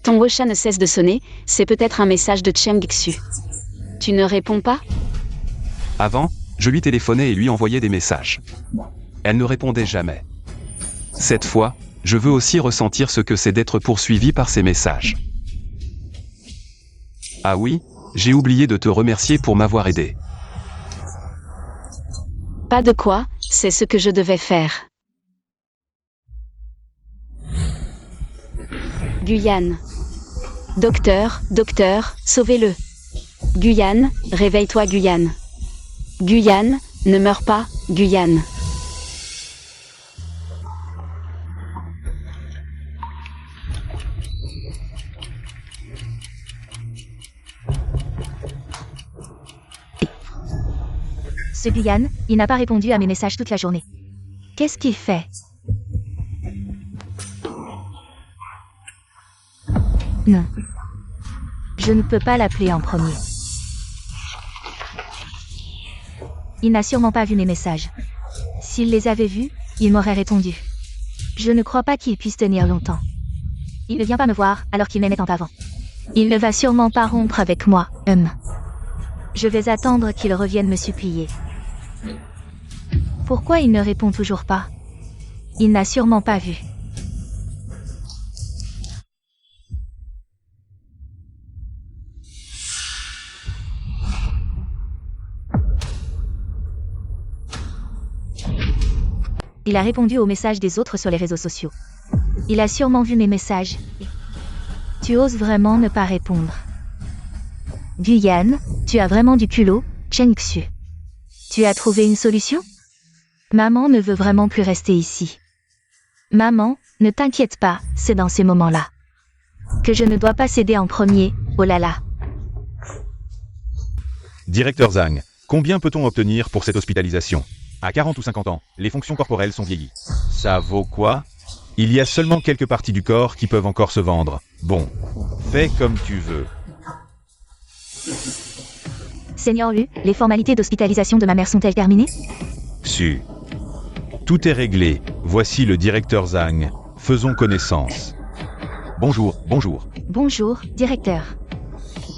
Ton Wocha ne cesse de sonner, c'est peut-être un message de Cheng Xu. Tu ne réponds pas? Avant, je lui téléphonais et lui envoyais des messages. Elle ne répondait jamais. Cette fois, je veux aussi ressentir ce que c'est d'être poursuivi par ces messages. Ah oui, j'ai oublié de te remercier pour m'avoir aidé. Pas de quoi, c'est ce que je devais faire. Guyane. Docteur, sauvez-le. Guyane, réveille-toi Guyane. Guyane, ne meurs pas, Guyane. Ce Guyane, il n'a pas répondu à mes messages toute la journée. Qu'est-ce qu'il fait? Non. Je ne peux pas l'appeler en premier. Il n'a sûrement pas vu mes messages. S'il les avait vus, il m'aurait répondu. Je ne crois pas qu'il puisse tenir longtemps. Il ne vient pas me voir alors qu'il m'aimait tant avant. Il ne va sûrement pas rompre avec moi, Je vais attendre qu'il revienne me supplier. Pourquoi il ne répond toujours pas? Il n'a sûrement pas vu. Il a répondu aux messages des autres sur les réseaux sociaux. Il a sûrement vu mes messages. Tu oses vraiment ne pas répondre. Guyane, tu as vraiment du culot, Cheng Xu. Tu as trouvé une solution? Maman ne veut vraiment plus rester ici. Maman, ne t'inquiète pas, c'est dans ces moments-là que je ne dois pas céder en premier, oh là là. Directeur Zhang, combien peut-on obtenir pour cette hospitalisation? À 40 ou 50 ans, les fonctions corporelles sont vieillies. Ça vaut quoi? Il y a seulement quelques parties du corps qui peuvent encore se vendre. Bon, fais comme tu veux. Seigneur Lu, les formalités d'hospitalisation de ma mère sont-elles terminées? Su. Tout est réglé. Voici le directeur Zhang. Faisons connaissance. Bonjour, bonjour. Bonjour, directeur.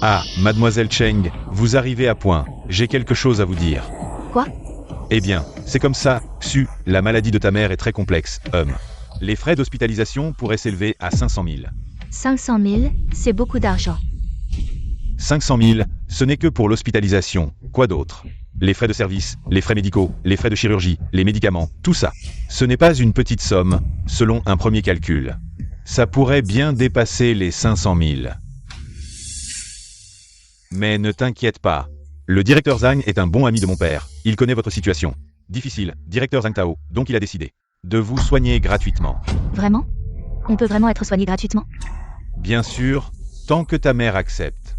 Ah, mademoiselle Cheng, vous arrivez à point. J'ai quelque chose à vous dire. Quoi? Eh bien, c'est comme ça, Xu, la maladie de ta mère est très complexe, Les frais d'hospitalisation pourraient s'élever à 500 000. 500 000, c'est beaucoup d'argent. 500 000, ce n'est que pour l'hospitalisation. Quoi d'autre? Les frais de service, les frais médicaux, les frais de chirurgie, les médicaments, tout ça. Ce n'est pas une petite somme, selon un premier calcul. Ça pourrait bien dépasser les 500 000. Mais ne t'inquiète pas. Le directeur Zhang est un bon ami de mon père. Il connaît votre situation. Difficile, directeur Zhang Tao, donc il a décidé de vous soigner gratuitement. Vraiment? On peut vraiment être soigné gratuitement? Bien sûr, tant que ta mère accepte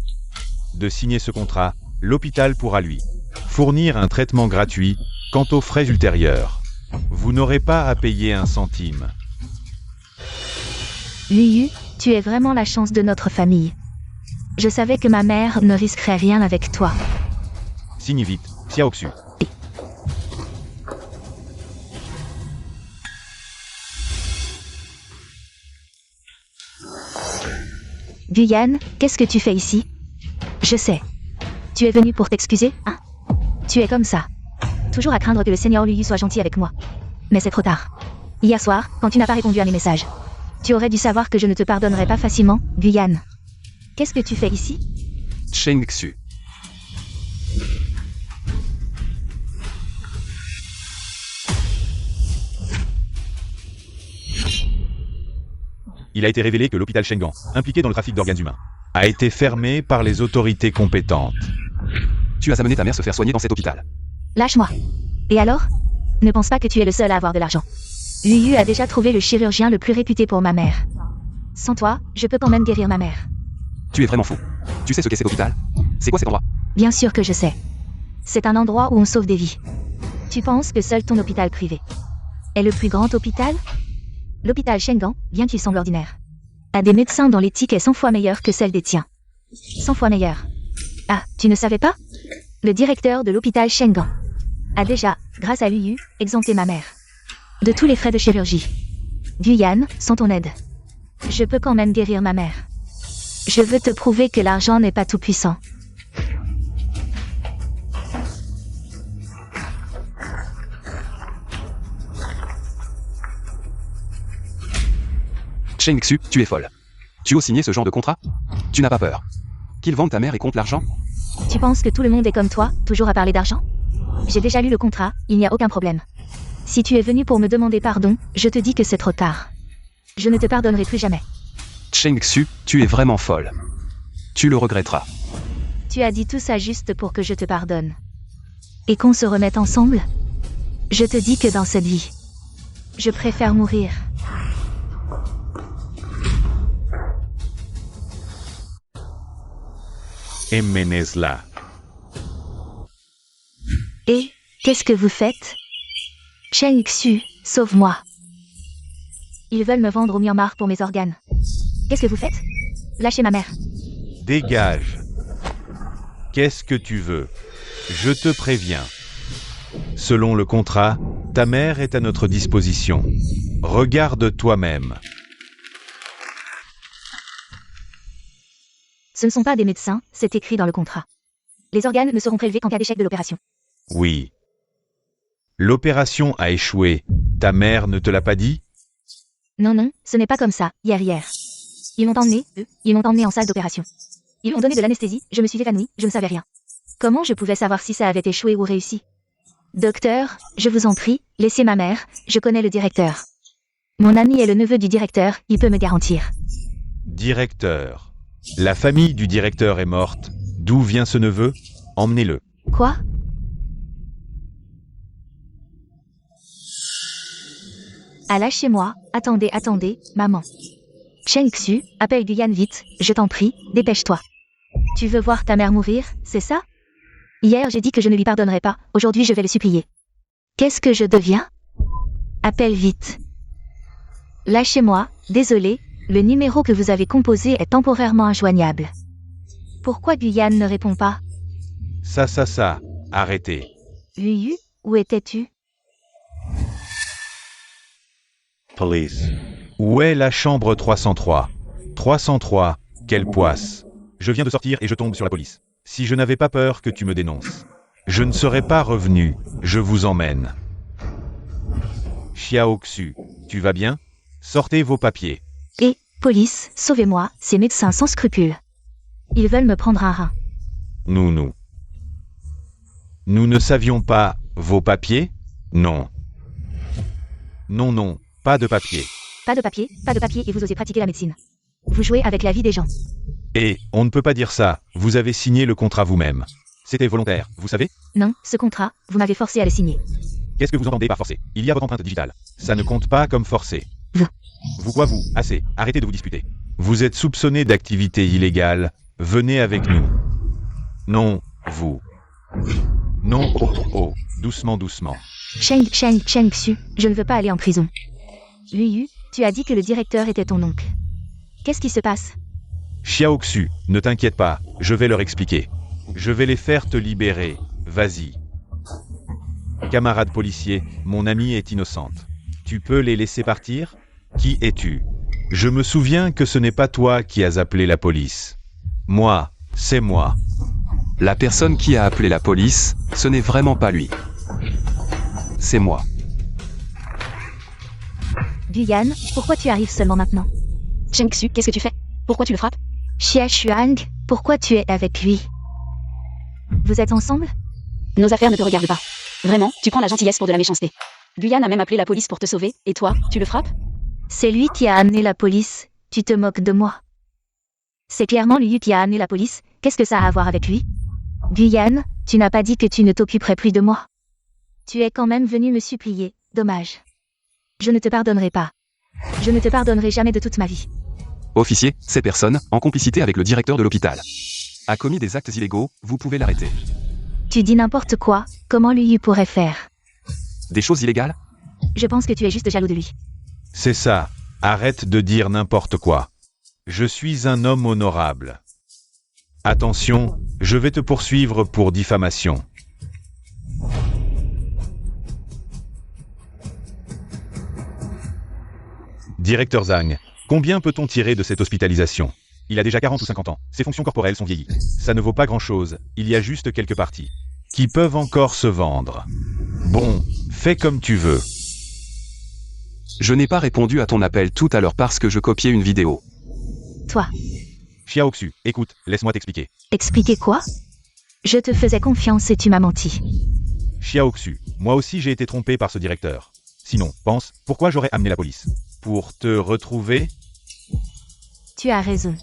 de signer ce contrat, l'hôpital pourra lui fournir un traitement gratuit. Quant aux frais ultérieurs, vous n'aurez pas à payer un centime. Liu, tu es vraiment la chance de notre famille. Je savais que ma mère ne risquerait rien avec toi. Signe vite, Xiaoxu. Guyane, qu'est-ce que tu fais ici? Je sais. Tu es venu pour t'excuser, hein? Tu es comme ça. Toujours à craindre que le Seigneur Liu soit gentil avec moi. Mais c'est trop tard. Hier soir, quand tu n'as pas répondu à mes messages, tu aurais dû savoir que je ne te pardonnerai pas facilement, Guyane. Qu'est-ce que tu fais ici? Cheng Xu. Il a été révélé que l'hôpital Shengang, impliqué dans le trafic d'organes humains, a été fermé par les autorités compétentes. Tu as amené ta mère se faire soigner dans cet hôpital. Lâche-moi. Et alors? Ne pense pas que tu es le seul à avoir de l'argent. Liu a déjà trouvé le chirurgien le plus réputé pour ma mère. Sans toi, je peux quand même guérir ma mère. Tu es vraiment fou. Tu sais ce qu'est cet hôpital? C'est quoi cet endroit? Bien sûr que je sais. C'est un endroit où on sauve des vies. Tu penses que seul ton hôpital privé est le plus grand hôpital? L'hôpital Shengang, bien qu'il semble ordinaire, a des médecins dont l'éthique est 100 fois meilleure que celle des tiens. 100 fois meilleure. Ah, tu ne savais pas? Le directeur de l'hôpital Shengang a déjà, grâce à Liu, exempté ma mère de tous les frais de chirurgie. Guyane, sans ton aide, je peux quand même guérir ma mère. Je veux te prouver que l'argent n'est pas tout puissant. Cheng Xu, tu es folle. Tu oses signer ce genre de contrat? Tu n'as pas peur qu'ils vendent ta mère et comptent l'argent? Tu penses que tout le monde est comme toi, toujours à parler d'argent? J'ai déjà lu le contrat, il n'y a aucun problème. Si tu es venu pour me demander pardon, je te dis que c'est trop tard. Je ne te pardonnerai plus jamais. Cheng Xu, tu es vraiment folle. Tu le regretteras. Tu as dit tout ça juste pour que je te pardonne. Et qu'on se remette ensemble? Je te dis que dans cette vie, je préfère mourir. Emmenez-la. Et, qu'est-ce que vous faites? Cheng Xu, sauve-moi. Ils veulent me vendre au Myanmar pour mes organes. Qu'est-ce que vous faites? Lâchez ma mère. Dégage. Qu'est-ce que tu veux? Je te préviens. Selon le contrat, ta mère est à notre disposition. Regarde toi-même. Ce ne sont pas des médecins, c'est écrit dans le contrat. Les organes ne seront prélevés qu'en cas d'échec de l'opération. Oui. L'opération a échoué. Ta mère ne te l'a pas dit? Non, non, ce n'est pas comme ça, hier. Ils m'ont emmené en salle d'opération. Ils m'ont donné de l'anesthésie, je me suis évanouie, je ne savais rien. Comment je pouvais savoir si ça avait échoué ou réussi? Docteur, je vous en prie, laissez ma mère, je connais le directeur. Mon ami est le neveu du directeur, il peut me garantir. Directeur. La famille du directeur est morte. D'où vient ce neveu? Emmenez-le. Quoi? Ah, lâchez-moi, attendez, maman. Cheng Xu, appelle Guyane vite, je t'en prie, dépêche-toi. Tu veux voir ta mère mourir, c'est ça? Hier j'ai dit que je ne lui pardonnerais pas, aujourd'hui je vais le supplier. Qu'est-ce que je deviens? Appelle vite. Lâchez-moi, désolé, le numéro que vous avez composé est temporairement injoignable. Pourquoi Guyane ne répond pas? Ça, arrêtez. Luyu, où étais-tu? Police. Où est la chambre 303? 303, quelle poisse. Je viens de sortir et je tombe sur la police. Si je n'avais pas peur que tu me dénonces. Je ne serais pas revenu, je vous emmène. Xiaoxu, tu vas bien? Sortez vos papiers. Et, police, sauvez-moi, ces médecins sans scrupules. Ils veulent me prendre un rein. Nous ne savions pas vos papiers? Non. Non, pas de papiers. Pas de papier et vous osez pratiquer la médecine. Vous jouez avec la vie des gens. Et, on ne peut pas dire ça, vous avez signé le contrat vous-même. C'était volontaire, vous savez? Non, ce contrat, vous m'avez forcé à le signer. Qu'est-ce que vous entendez par forcer? Il y a votre empreinte digitale. Ça ne compte pas comme forcé. Vous. Vous quoi vous? Assez, arrêtez de vous disputer. Vous êtes soupçonné d'activité illégale, venez avec nous. Non, vous. Non, oh, doucement. Cheng Xu, je ne veux pas aller en prison. Luyu, tu as dit que le directeur était ton oncle. Qu'est-ce qui se passe? Xiaoxu, ne t'inquiète pas, je vais leur expliquer. Je vais les faire te libérer, vas-y. Camarade policier, mon amie est innocente. Tu peux les laisser partir? Qui es-tu? Je me souviens que ce n'est pas toi qui as appelé la police. Moi, c'est moi. La personne qui a appelé la police, ce n'est vraiment pas lui. C'est moi. Guyane, pourquoi tu arrives seulement maintenant? Cheng Xu, qu'est-ce que tu fais? Pourquoi tu le frappes? Xia Xuang, pourquoi tu es avec lui? Vous êtes ensemble? Nos affaires ne te regardent pas. Vraiment, tu prends la gentillesse pour de la méchanceté. Guyane a même appelé la police pour te sauver, et toi, tu le frappes? C'est lui qui a amené la police, tu te moques de moi. C'est clairement lui qui a amené la police, qu'est-ce que ça a à voir avec lui? Guyane, tu n'as pas dit que tu ne t'occuperais plus de moi. Tu es quand même venu me supplier, dommage. Je ne te pardonnerai pas. Je ne te pardonnerai jamais de toute ma vie. Officier, cette personne, en complicité avec le directeur de l'hôpital, a commis des actes illégaux, vous pouvez l'arrêter. Tu dis n'importe quoi, comment lui pourrait faire? Des choses illégales? Je pense que tu es juste jaloux de lui. C'est ça, arrête de dire n'importe quoi. Je suis un homme honorable. Attention, je vais te poursuivre pour diffamation. Directeur Zhang, combien peut-on tirer de cette hospitalisation? Il a déjà 40 ou 50 ans, ses fonctions corporelles sont vieillies. Ça ne vaut pas grand-chose, il y a juste quelques parties qui peuvent encore se vendre. Bon, fais comme tu veux. Je n'ai pas répondu à ton appel tout à l'heure parce que je copiais une vidéo. Toi. Xiaoxu, écoute, laisse-moi t'expliquer. Expliquer quoi? Je te faisais confiance et tu m'as menti. Xiaoxu, moi aussi j'ai été trompé par ce directeur. Sinon, pense, pourquoi j'aurais amené la police? Pour te retrouver? Tu as raison.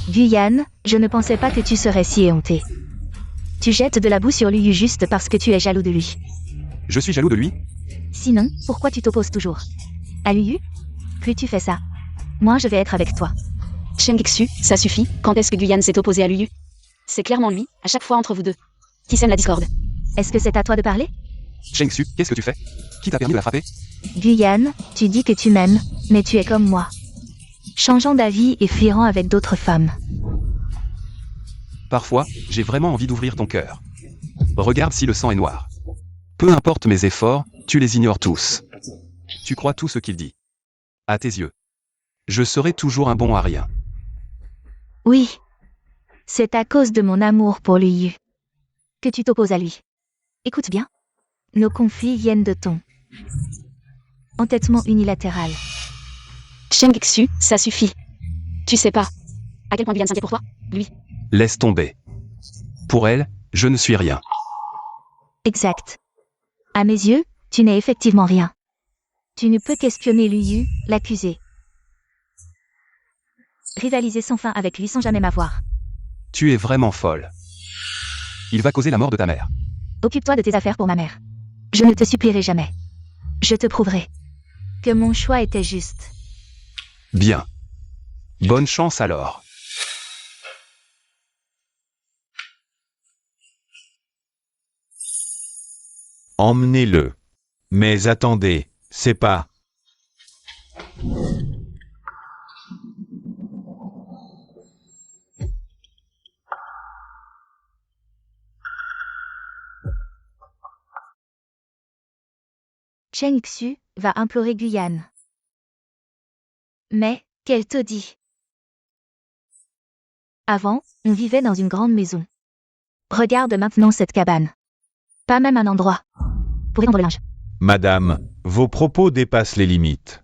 Guyane, je ne pensais pas que tu serais si éhonté. Tu jettes de la boue sur lui juste parce que tu es jaloux de lui. Je suis jaloux de lui? Sinon, pourquoi tu t'opposes toujours? À Luyu? Plus tu fais ça, moins je vais être avec toi. Cheng Xu, ça suffit, quand est-ce que Guyane s'est opposé à Luyu? C'est clairement lui, à chaque fois entre vous deux. Qui sème la discorde? Est-ce que c'est à toi de parler? Cheng Xu, qu'est-ce que tu fais? Qui t'a permis de la frapper? Guyane, tu dis que tu m'aimes, mais tu es comme moi. Changeant d'avis et fuirant avec d'autres femmes. Parfois, j'ai vraiment envie d'ouvrir ton cœur. Regarde si le sang est noir. Peu importe mes efforts, tu les ignores tous. Tu crois tout ce qu'il dit. À tes yeux. Je serai toujours un bon à rien. Oui. C'est à cause de mon amour pour Luyu que tu t'opposes à lui. Écoute bien. Nos conflits viennent de ton entêtement unilatéral. Cheng Xu, ça suffit. Tu sais pas à quel point Guyane s'inquiète pour toi, lui. Laisse tomber. Pour elle, je ne suis rien. Exact. À mes yeux, tu n'es effectivement rien. Tu ne peux questionner Luyu, l'accuser. Rivaliser sans fin avec lui sans jamais m'avoir. Tu es vraiment folle. Il va causer la mort de ta mère. Occupe-toi de tes affaires pour ma mère. Je ne te supplierai jamais. Je te prouverai que mon choix était juste. Bien. Bonne chance alors. Emmenez-le. Mais attendez, c'est pas... Cheng Xu va implorer Guyane. Mais, quel taudis! Avant, on vivait dans une grande maison. Regarde maintenant cette cabane. Pas même un endroit pour étendre le linge. Madame, vos propos dépassent les limites.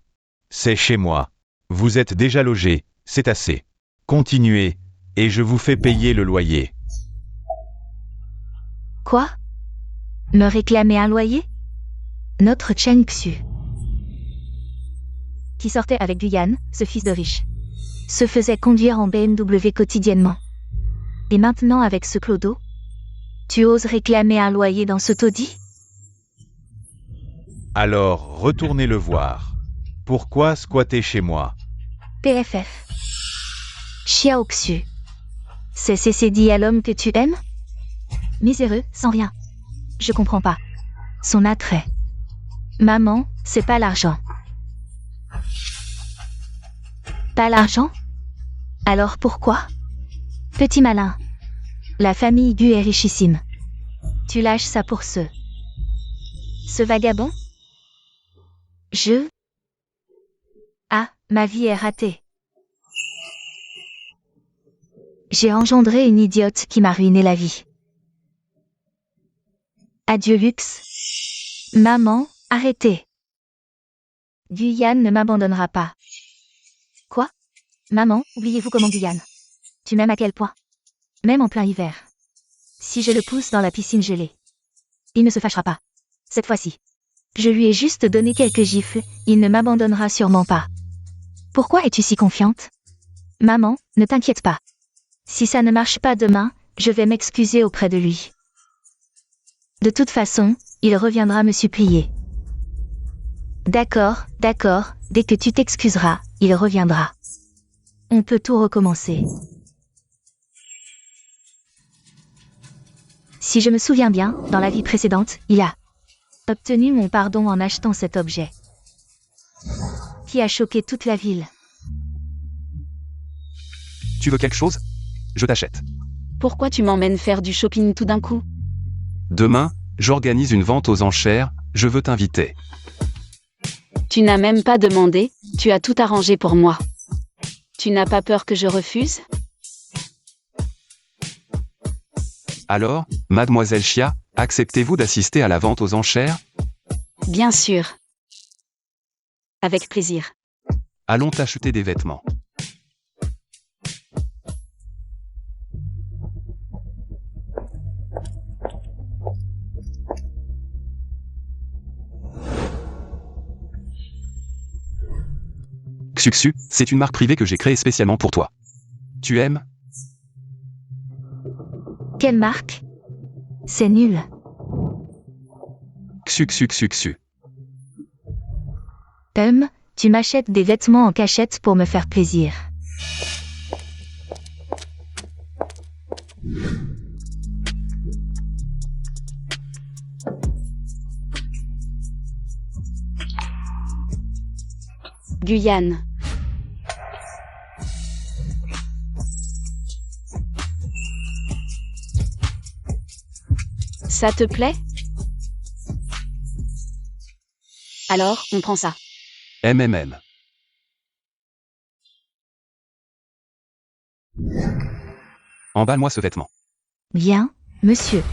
C'est chez moi. Vous êtes déjà logé, c'est assez. Continuez, et je vous fais payer le loyer. Quoi? Me réclamer un loyer? Notre Cheng Xu, qui sortait avec Guyane, ce fils de riche, se faisait conduire en BMW quotidiennement. Et maintenant avec ce clodo, tu oses réclamer un loyer dans ce taudis? Alors, retournez le voir. Pourquoi squatter chez moi? PFF. Xiao Xu. C'est cessé dit à l'homme que tu aimes? Miséreux, sans rien. Je comprends pas. Son attrait. Maman, c'est pas l'argent. Pas l'argent? Alors pourquoi? Petit malin. La famille Gu est richissime. Tu lâches ça pour ce vagabond? Ah, ma vie est ratée. J'ai engendré une idiote qui m'a ruiné la vie. Adieu luxe. Maman, arrêtez. Guyane ne m'abandonnera pas. Quoi? Maman, oubliez-vous comment Guyane? Tu m'aimes à quel point? Même en plein hiver. Si je le pousse dans la piscine gelée, il ne se fâchera pas. Cette fois-ci. Je lui ai juste donné quelques gifles, il ne m'abandonnera sûrement pas. Pourquoi es-tu si confiante? Maman, ne t'inquiète pas. Si ça ne marche pas demain, je vais m'excuser auprès de lui. De toute façon, il reviendra me supplier. D'accord, dès que tu t'excuseras, il reviendra. On peut tout recommencer. Si je me souviens bien, dans la vie précédente, il a obtenu mon pardon en achetant cet objet, qui a choqué toute la ville. Tu veux quelque chose? Je t'achète. Pourquoi tu m'emmènes faire du shopping tout d'un coup? Demain, j'organise une vente aux enchères, je veux t'inviter. Tu n'as même pas demandé, tu as tout arrangé pour moi. Tu n'as pas peur que je refuse? Alors, mademoiselle Chia, acceptez-vous d'assister à la vente aux enchères? Bien sûr. Avec plaisir. Allons t'acheter des vêtements. Xuxu, c'est une marque privée que j'ai créée spécialement pour toi. Tu aimes? Quelle marque? C'est nul. Xuxu. Tu m'achètes des vêtements en cachette pour me faire plaisir. Guyane. Ça te plaît? Alors, on prend ça. MMM. Emballe-moi ce vêtement. Bien, monsieur.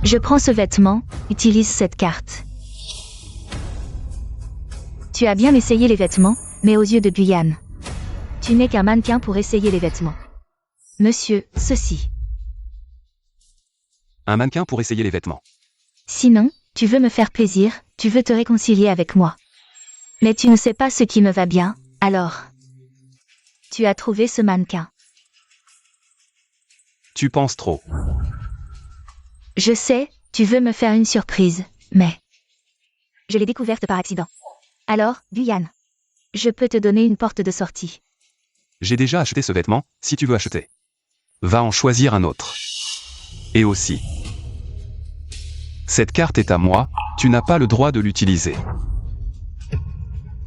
Je prends ce vêtement, utilise cette carte. Tu as bien essayé les vêtements, mais aux yeux de Guyane, tu n'es qu'un mannequin pour essayer les vêtements. Monsieur, ceci. Un mannequin pour essayer les vêtements. Sinon, tu veux me faire plaisir, tu veux te réconcilier avec moi. Mais tu ne sais pas ce qui me va bien, alors. Tu as trouvé ce mannequin. Tu penses trop. Je sais, tu veux me faire une surprise, mais... Je l'ai découverte par accident. Alors, Guyane, je peux te donner une porte de sortie. J'ai déjà acheté ce vêtement, si tu veux acheter. Va en choisir un autre. Et aussi. Cette carte est à moi, tu n'as pas le droit de l'utiliser.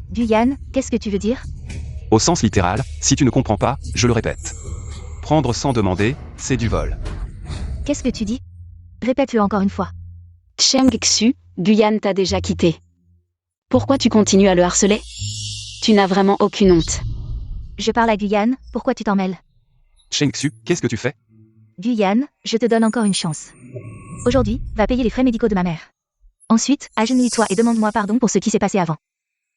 Guyane, qu'est-ce que tu veux dire? Au sens littéral, si tu ne comprends pas, je le répète. Prendre sans demander, c'est du vol. Qu'est-ce que tu dis? Répète-le encore une fois. Cheng Xu, Guyane t'a déjà quitté. Pourquoi tu continues à le harceler? Tu n'as vraiment aucune honte. Je parle à Guyane, pourquoi tu t'en mêles? Cheng Xu, qu'est-ce que tu fais? Guyane, je te donne encore une chance. Aujourd'hui, va payer les frais médicaux de ma mère. Ensuite, agenouille-toi et demande-moi pardon pour ce qui s'est passé avant.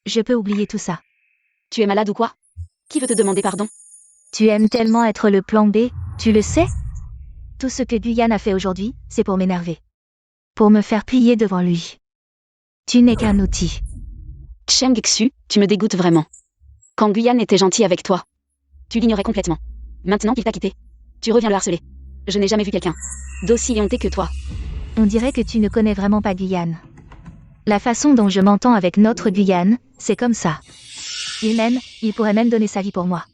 Je peux oublier tout ça. Tu es malade ou quoi? Qui veut te demander pardon? Tu aimes tellement être le plan B, tu le sais? Tout ce que Guyane a fait aujourd'hui, c'est pour m'énerver. Pour me faire plier devant lui. Tu n'es qu'un outil. Cheng Xu, tu me dégoûtes vraiment. Quand Guyane était gentil avec toi, tu l'ignorais complètement. Maintenant qu'il t'a quitté, tu reviens le harceler. Je n'ai jamais vu quelqu'un d'aussi honté que toi. On dirait que tu ne connais vraiment pas Guyane. La façon dont je m'entends avec notre Guyane, c'est comme ça. Il m'aime, il pourrait même donner sa vie pour moi.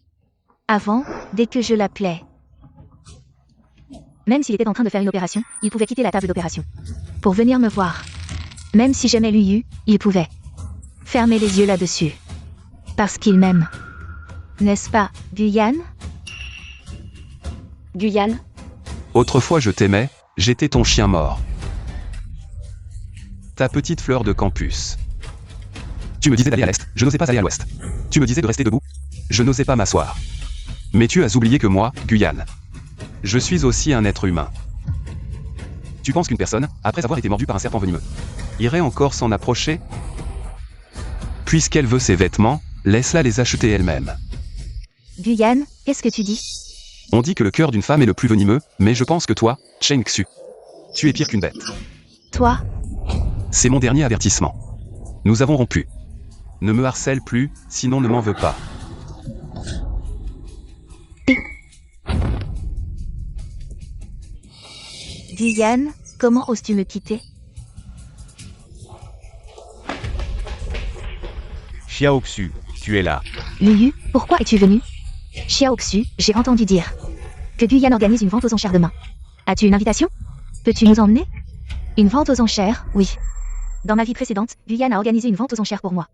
Avant, dès que je l'appelais. Même s'il était en train de faire une opération, il pouvait quitter la table d'opération. Pour venir me voir. Même si j'aimais l'UU, il pouvait. Fermer les yeux là-dessus. Parce qu'il m'aime. N'est-ce pas, Guyane? Guyane, Autrefois je t'aimais, j'étais ton chien mort. Ta petite fleur de campus. Tu me disais d'aller à l'est, je n'osais pas aller à l'ouest. Tu me disais de rester debout. Je n'osais pas m'asseoir. Mais tu as oublié que moi, Guyane, je suis aussi un être humain. Tu penses qu'une personne, après avoir été mordue par un serpent venimeux, irait encore s'en approcher? Puisqu'elle veut ses vêtements, laisse-la les acheter elle-même. Guyane, qu'est-ce que tu dis? On dit que le cœur d'une femme est le plus venimeux, mais je pense que toi, Cheng Xu, tu es pire qu'une bête. Toi? C'est mon dernier avertissement. Nous avons rompu. Ne me harcèle plus, sinon ne m'en veux pas. Guyane, comment oses-tu me quitter? Xiao Xu, tu es là. Liu, pourquoi es-tu venu? Xiaoxu, j'ai entendu dire que Guyane organise une vente aux enchères demain. As-tu une invitation? Peux-tu nous emmener? Une vente aux enchères, oui. Dans ma vie précédente, Guyane a organisé une vente aux enchères pour moi.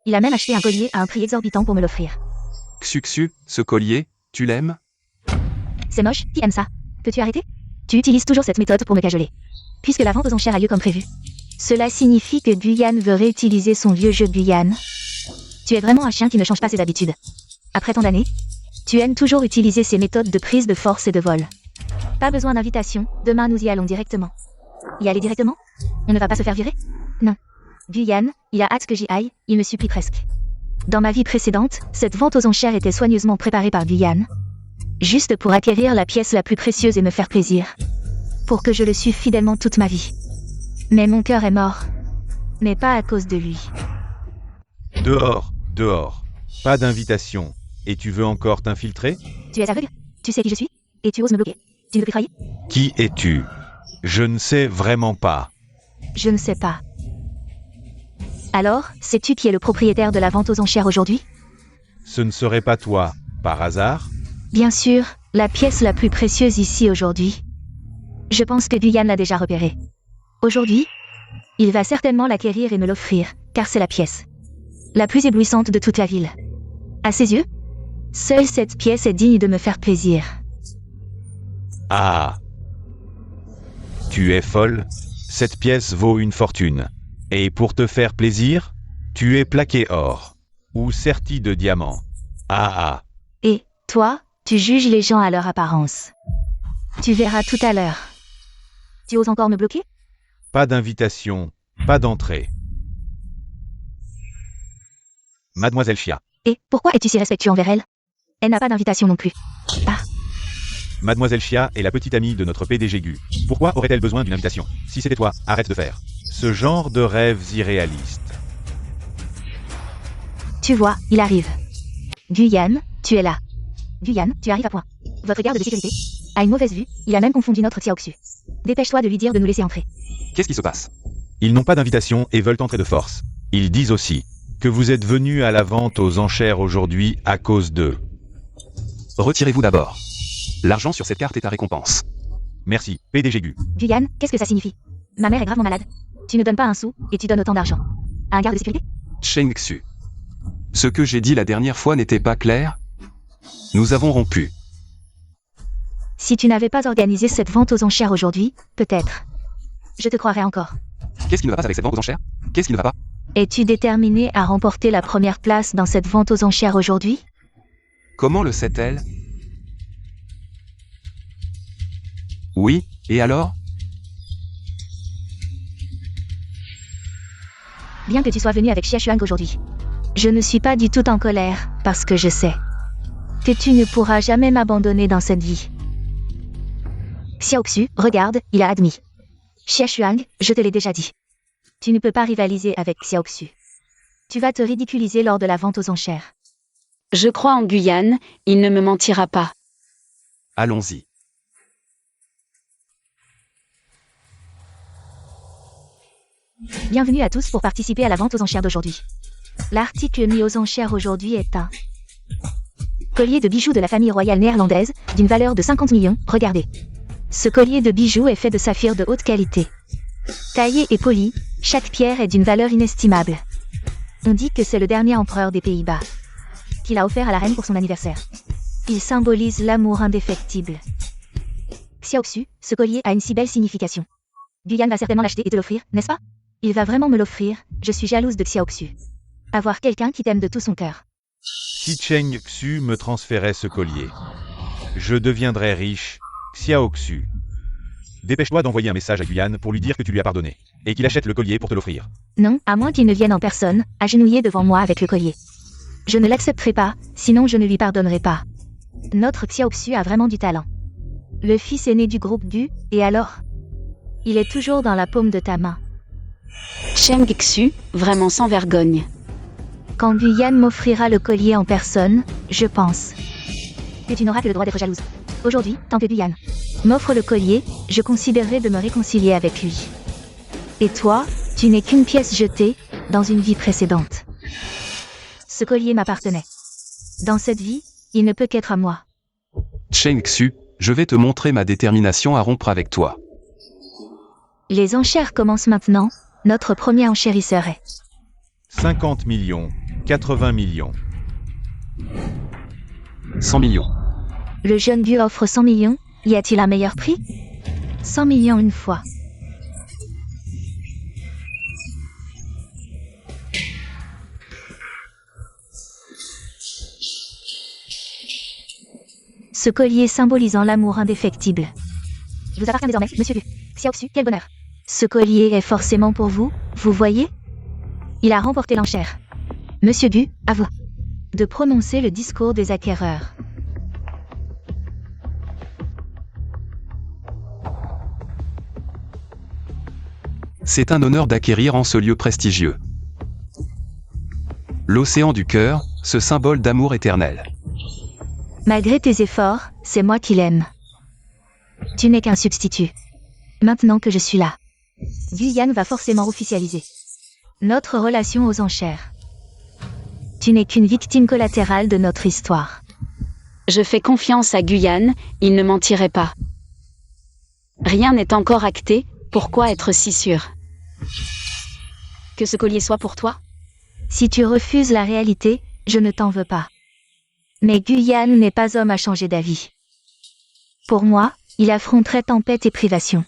Il a même acheté un collier à un prix exorbitant pour me l'offrir. Xu Xu, ce collier, tu l'aimes? C'est moche, qui aime ça? Peux-tu arrêter? Tu utilises toujours cette méthode pour me cajoler. Puisque la vente aux enchères a lieu comme prévu. Cela signifie que Guyane veut réutiliser son vieux jeu Guyane. Tu es vraiment un chien qui ne change pas ses habitudes. Après tant d'années, tu aimes toujours utiliser ces méthodes de prise de force et de vol. Pas besoin d'invitation, demain nous y allons directement. Y aller directement? On ne va pas se faire virer? Non. Guyane, il a hâte que j'y aille, il me supplie presque. Dans ma vie précédente, cette vente aux enchères était soigneusement préparée par Guyane. Juste pour acquérir la pièce la plus précieuse et me faire plaisir. Pour que je le suive fidèlement toute ma vie. Mais mon cœur est mort. Mais pas à cause de lui. Dehors, dehors. Pas d'invitation. Et tu veux encore t'infiltrer? Tu es aveugle? Tu sais qui je suis? Et tu oses me bloquer? Tu ne peux plus trahir? Qui es-tu? Je ne sais vraiment pas. Je ne sais pas. Alors, sais-tu qui est le propriétaire de la vente aux enchères aujourd'hui? Ce ne serait pas toi, par hasard? Bien sûr, la pièce la plus précieuse ici aujourd'hui. Je pense que Guyane l'a déjà repérée. Aujourd'hui, il va certainement l'acquérir et me l'offrir, car c'est la pièce la plus éblouissante de toute la ville. À ses yeux, seule cette pièce est digne de me faire plaisir. Ah! Tu es folle? Cette pièce vaut une fortune. Et pour te faire plaisir, tu es plaqué or. Ou serti de diamants. Ah! Et, toi, tu juges les gens à leur apparence. Tu verras tout à l'heure. Tu oses encore me bloquer? Pas d'invitation, pas d'entrée. Mademoiselle Chia. Et, pourquoi es-tu si respectueux envers elle? Elle n'a pas d'invitation non plus. Ah, Mademoiselle Chia est la petite amie de notre PDG Gu. Pourquoi aurait-elle besoin d'une invitation? Si c'était toi, arrête de faire ce genre de rêves irréalistes. tu vois, il arrive. Guyane, tu es là. Guyane, tu arrives à point. Votre garde de sécurité a une mauvaise vue, il a même confondu notre Xiaoxu. Dépêche-toi de lui dire de nous laisser entrer. Qu'est-ce qui se passe? Ils n'ont pas d'invitation et veulent entrer de force. Ils disent aussi que vous êtes venu à la vente aux enchères aujourd'hui à cause d'eux. Retirez-vous d'abord. L'argent sur cette carte est ta récompense. Merci, PDG Gu. Guyane, qu'est-ce que ça signifie? Ma mère est gravement malade. Tu ne donnes pas un sou, et tu donnes autant d'argent. À un garde de sécurité? Cheng Xu. Ce que j'ai dit la dernière fois n'était pas clair? Nous avons rompu. Si tu n'avais pas organisé cette vente aux enchères aujourd'hui, peut-être. Je te croirais encore. Qu'est-ce qui ne va pas avec cette vente aux enchères? Qu'est-ce qui ne va pas? Es-tu déterminé à remporter la première place dans cette vente aux enchères aujourd'hui? Comment le sait-elle? Oui, et alors? Bien que tu sois venu avec Xia Xuang aujourd'hui. Je ne suis pas du tout en colère, parce que je sais que tu ne pourras jamais m'abandonner dans cette vie. Xiao Xu, regarde, il a admis. Xia Xuang, je te l'ai déjà dit. Tu ne peux pas rivaliser avec Xiao Xu. Tu vas te ridiculiser lors de la vente aux enchères. Je crois en Guyane, il ne me mentira pas. Allons-y. Bienvenue à tous pour participer à la vente aux enchères d'aujourd'hui. L'article mis aux enchères aujourd'hui est un collier de bijoux de la famille royale néerlandaise, d'une valeur de 50 millions, regardez. Ce collier de bijoux est fait de saphir de haute qualité. Taillé et poli, chaque pierre est d'une valeur inestimable. On dit que c'est le dernier empereur des Pays-Bas qu'il a offert à la reine pour son anniversaire. Il symbolise l'amour indéfectible. Xiao Xu, ce collier a une si belle signification. Guyane va certainement l'acheter et te l'offrir, n'est-ce pas? Il va vraiment me l'offrir, je suis jalouse de Xiao Xu. Avoir quelqu'un qui t'aime de tout son cœur. Si Cheng Xu me transférait ce collier, je deviendrais riche. Xiao Xu. Dépêche-toi d'envoyer un message à Guyane pour lui dire que tu lui as pardonné, et qu'il achète le collier pour te l'offrir. Non, à moins qu'il ne vienne en personne, agenouillé devant moi avec le collier. Je ne l'accepterai pas, sinon je ne lui pardonnerai pas. Notre Xiao Xu a vraiment du talent. Le fils aîné du groupe Gu, et alors? Il est toujours dans la paume de ta main. Cheng Xu, vraiment sans vergogne. Quand Guyane m'offrira le collier en personne, je pense que tu n'auras que le droit d'être jalouse. Aujourd'hui, tant que Guyane m'offre le collier, je considérerai de me réconcilier avec lui. Et toi, tu n'es qu'une pièce jetée dans une vie précédente. Ce collier m'appartenait. Dans cette vie, il ne peut qu'être à moi. Cheng Xu, je vais te montrer ma détermination à rompre avec toi. Les enchères commencent maintenant. Notre premier enchérisseur est 50 millions, 80 millions. 100 millions. le jeune Gu offre 100 millions. Y a-t-il un meilleur prix? 100 millions une fois. Ce collier symbolisant l'amour indéfectible. Il vous appartient désormais, monsieur Gu. Xiao Xu, quel bonheur. Ce collier est forcément pour vous, vous voyez? Il a remporté l'enchère. Monsieur Gu, à vous de prononcer le discours des acquéreurs. C'est un honneur d'acquérir en ce lieu prestigieux l'océan du cœur, ce symbole d'amour éternel. Malgré tes efforts, c'est moi qui l'aime. Tu n'es qu'un substitut. Maintenant que je suis là, Guyane va forcément officialiser notre relation aux enchères. Tu n'es qu'une victime collatérale de notre histoire. Je fais confiance à Guyane, il ne mentirait pas. Rien n'est encore acté, pourquoi être si sûr? Que ce collier soit pour toi? Si tu refuses la réalité, je ne t'en veux pas. Mais Guyane n'est pas homme à changer d'avis. Pour moi, il affronterait tempête et privation.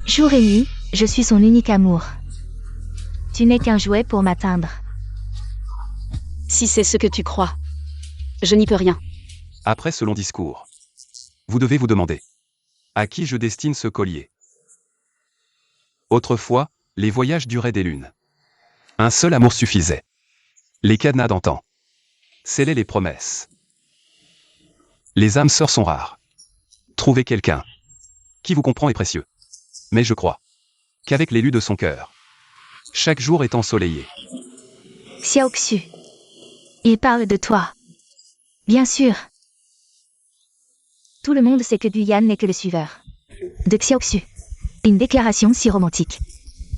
Jour et nuit, je suis son unique amour. Tu n'es qu'un jouet pour m'atteindre. Si c'est ce que tu crois. Je n'y peux rien. Après ce long discours, vous devez vous demander à qui je destine ce collier. Autrefois, les voyages duraient des lunes. Un seul amour suffisait. Les cadenas d'antan scellaient les promesses. Les âmes sœurs sont rares. Trouver quelqu'un qui vous comprend est précieux. Mais je crois qu'avec l'élu de son cœur, chaque jour est ensoleillé. Xiao Xu. Il parle de toi. Bien sûr. Tout le monde sait que Guyane n'est que le suiveur de Xiao Xu. Une déclaration si romantique.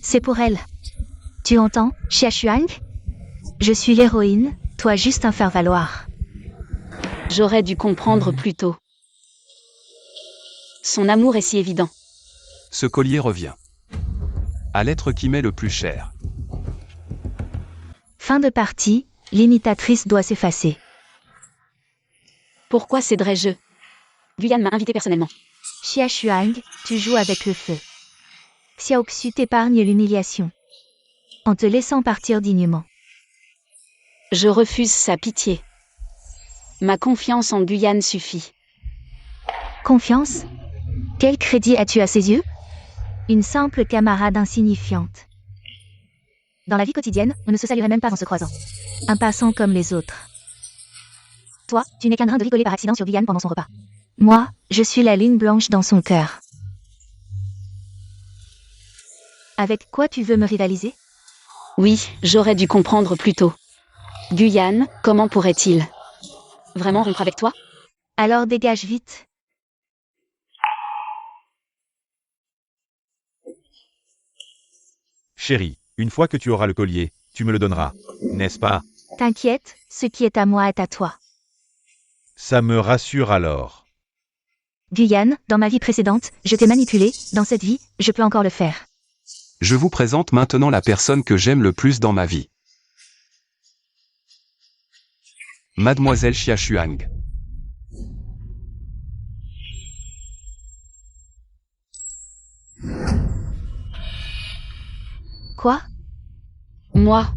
C'est pour elle. Tu entends, Xia Xuang? Je suis l'héroïne, toi juste un faire-valoir. J'aurais dû comprendre plus tôt. Son amour est si évident. Ce collier revient. À l'être qui m'est le plus cher. Fin de partie, l'imitatrice doit s'effacer. Pourquoi céderais-je? Guyane m'a invité personnellement. Xia Xuang, tu joues avec le feu. Xiaoxu t'épargne l'humiliation. En te laissant partir dignement. Je refuse sa pitié. Ma confiance en Guyane suffit. Confiance? Quel crédit as-tu à ses yeux? Une simple camarade insignifiante. Dans la vie quotidienne, on ne se saluerait même pas en se croisant. Un passant comme les autres. Toi, tu n'es qu'un grain de riz collé par accident sur Guyane pendant son repas. Moi, je suis la ligne blanche dans son cœur. Avec quoi tu veux me rivaliser? Oui, j'aurais dû comprendre plus tôt. Guyane, comment pourrait-il vraiment rompre avec toi? Alors dégage vite. Chérie, une fois que tu auras le collier, tu me le donneras, n'est-ce pas? T'inquiète, ce qui est à moi est à toi. Ça me rassure alors. Guyane, dans ma vie précédente, je t'ai manipulé, dans cette vie, je peux encore le faire. Je vous présente maintenant la personne que j'aime le plus dans ma vie. Mademoiselle Xia Xuang. Quoi? Moi,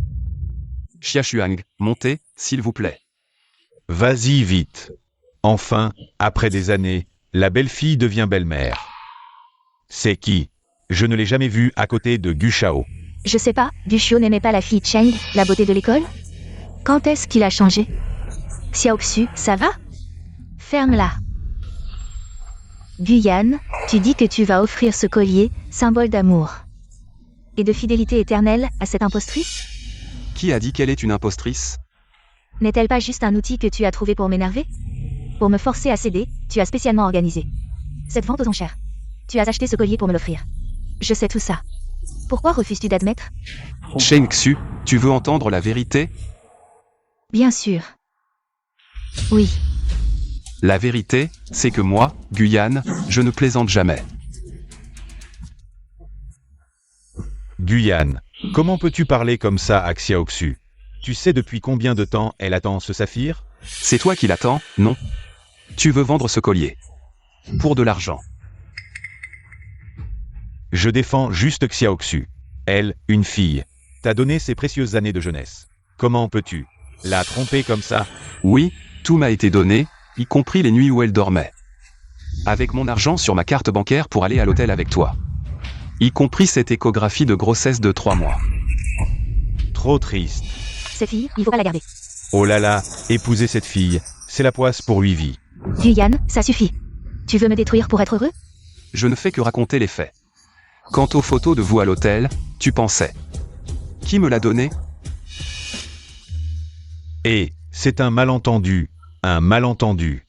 Xia Xuang, montez, s'il vous plaît. Vas-y vite. Enfin, après des années, la belle-fille devient belle-mère. C'est qui? Je ne l'ai jamais vue à côté de Gu Shao. Je sais pas, Dushio n'aimait pas la fille Cheng, la beauté de l'école? Quand est-ce qu'il a changé? Xiaoxu, ça va? Ferme-la. Guyane, tu dis que tu vas offrir ce collier, symbole d'amour et de fidélité éternelle, à cette impostrice? Qui a dit qu'elle est une impostrice? N'est-elle pas juste un outil que tu as trouvé pour m'énerver? Pour me forcer à céder, tu as spécialement organisé cette vente aux enchères. Tu as acheté ce collier pour me l'offrir. Je sais tout ça. Pourquoi refuses-tu d'admettre? Cheng Xu, tu veux entendre la vérité? Bien sûr. Oui. La vérité, c'est que moi, Guyane, je ne plaisante jamais. Guyane, comment peux-tu parler comme ça à Xiaoxu? Tu sais depuis combien de temps elle attend ce saphir? C'est toi qui l'attends, non? Tu veux vendre ce collier. Pour de l'argent. Je défends juste Xiaoxu. Elle, une fille, t'a donné ses précieuses années de jeunesse. Comment peux-tu la tromper comme ça? Oui, tout m'a été donné, y compris les nuits où elle dormait. Avec mon argent sur ma carte bancaire pour aller à l'hôtel avec toi. Y compris cette échographie de grossesse de 3 mois. Trop triste. Cette fille, il faut pas la garder. Oh là là, épouser cette fille, c'est la poisse pour 8 vies. Guyane, ça suffit. Tu veux me détruire pour être heureux? Je ne fais que raconter les faits. Quant aux photos de vous à l'hôtel, tu pensais. Qui me l'a donné? Et, c'est un malentendu. Un malentendu.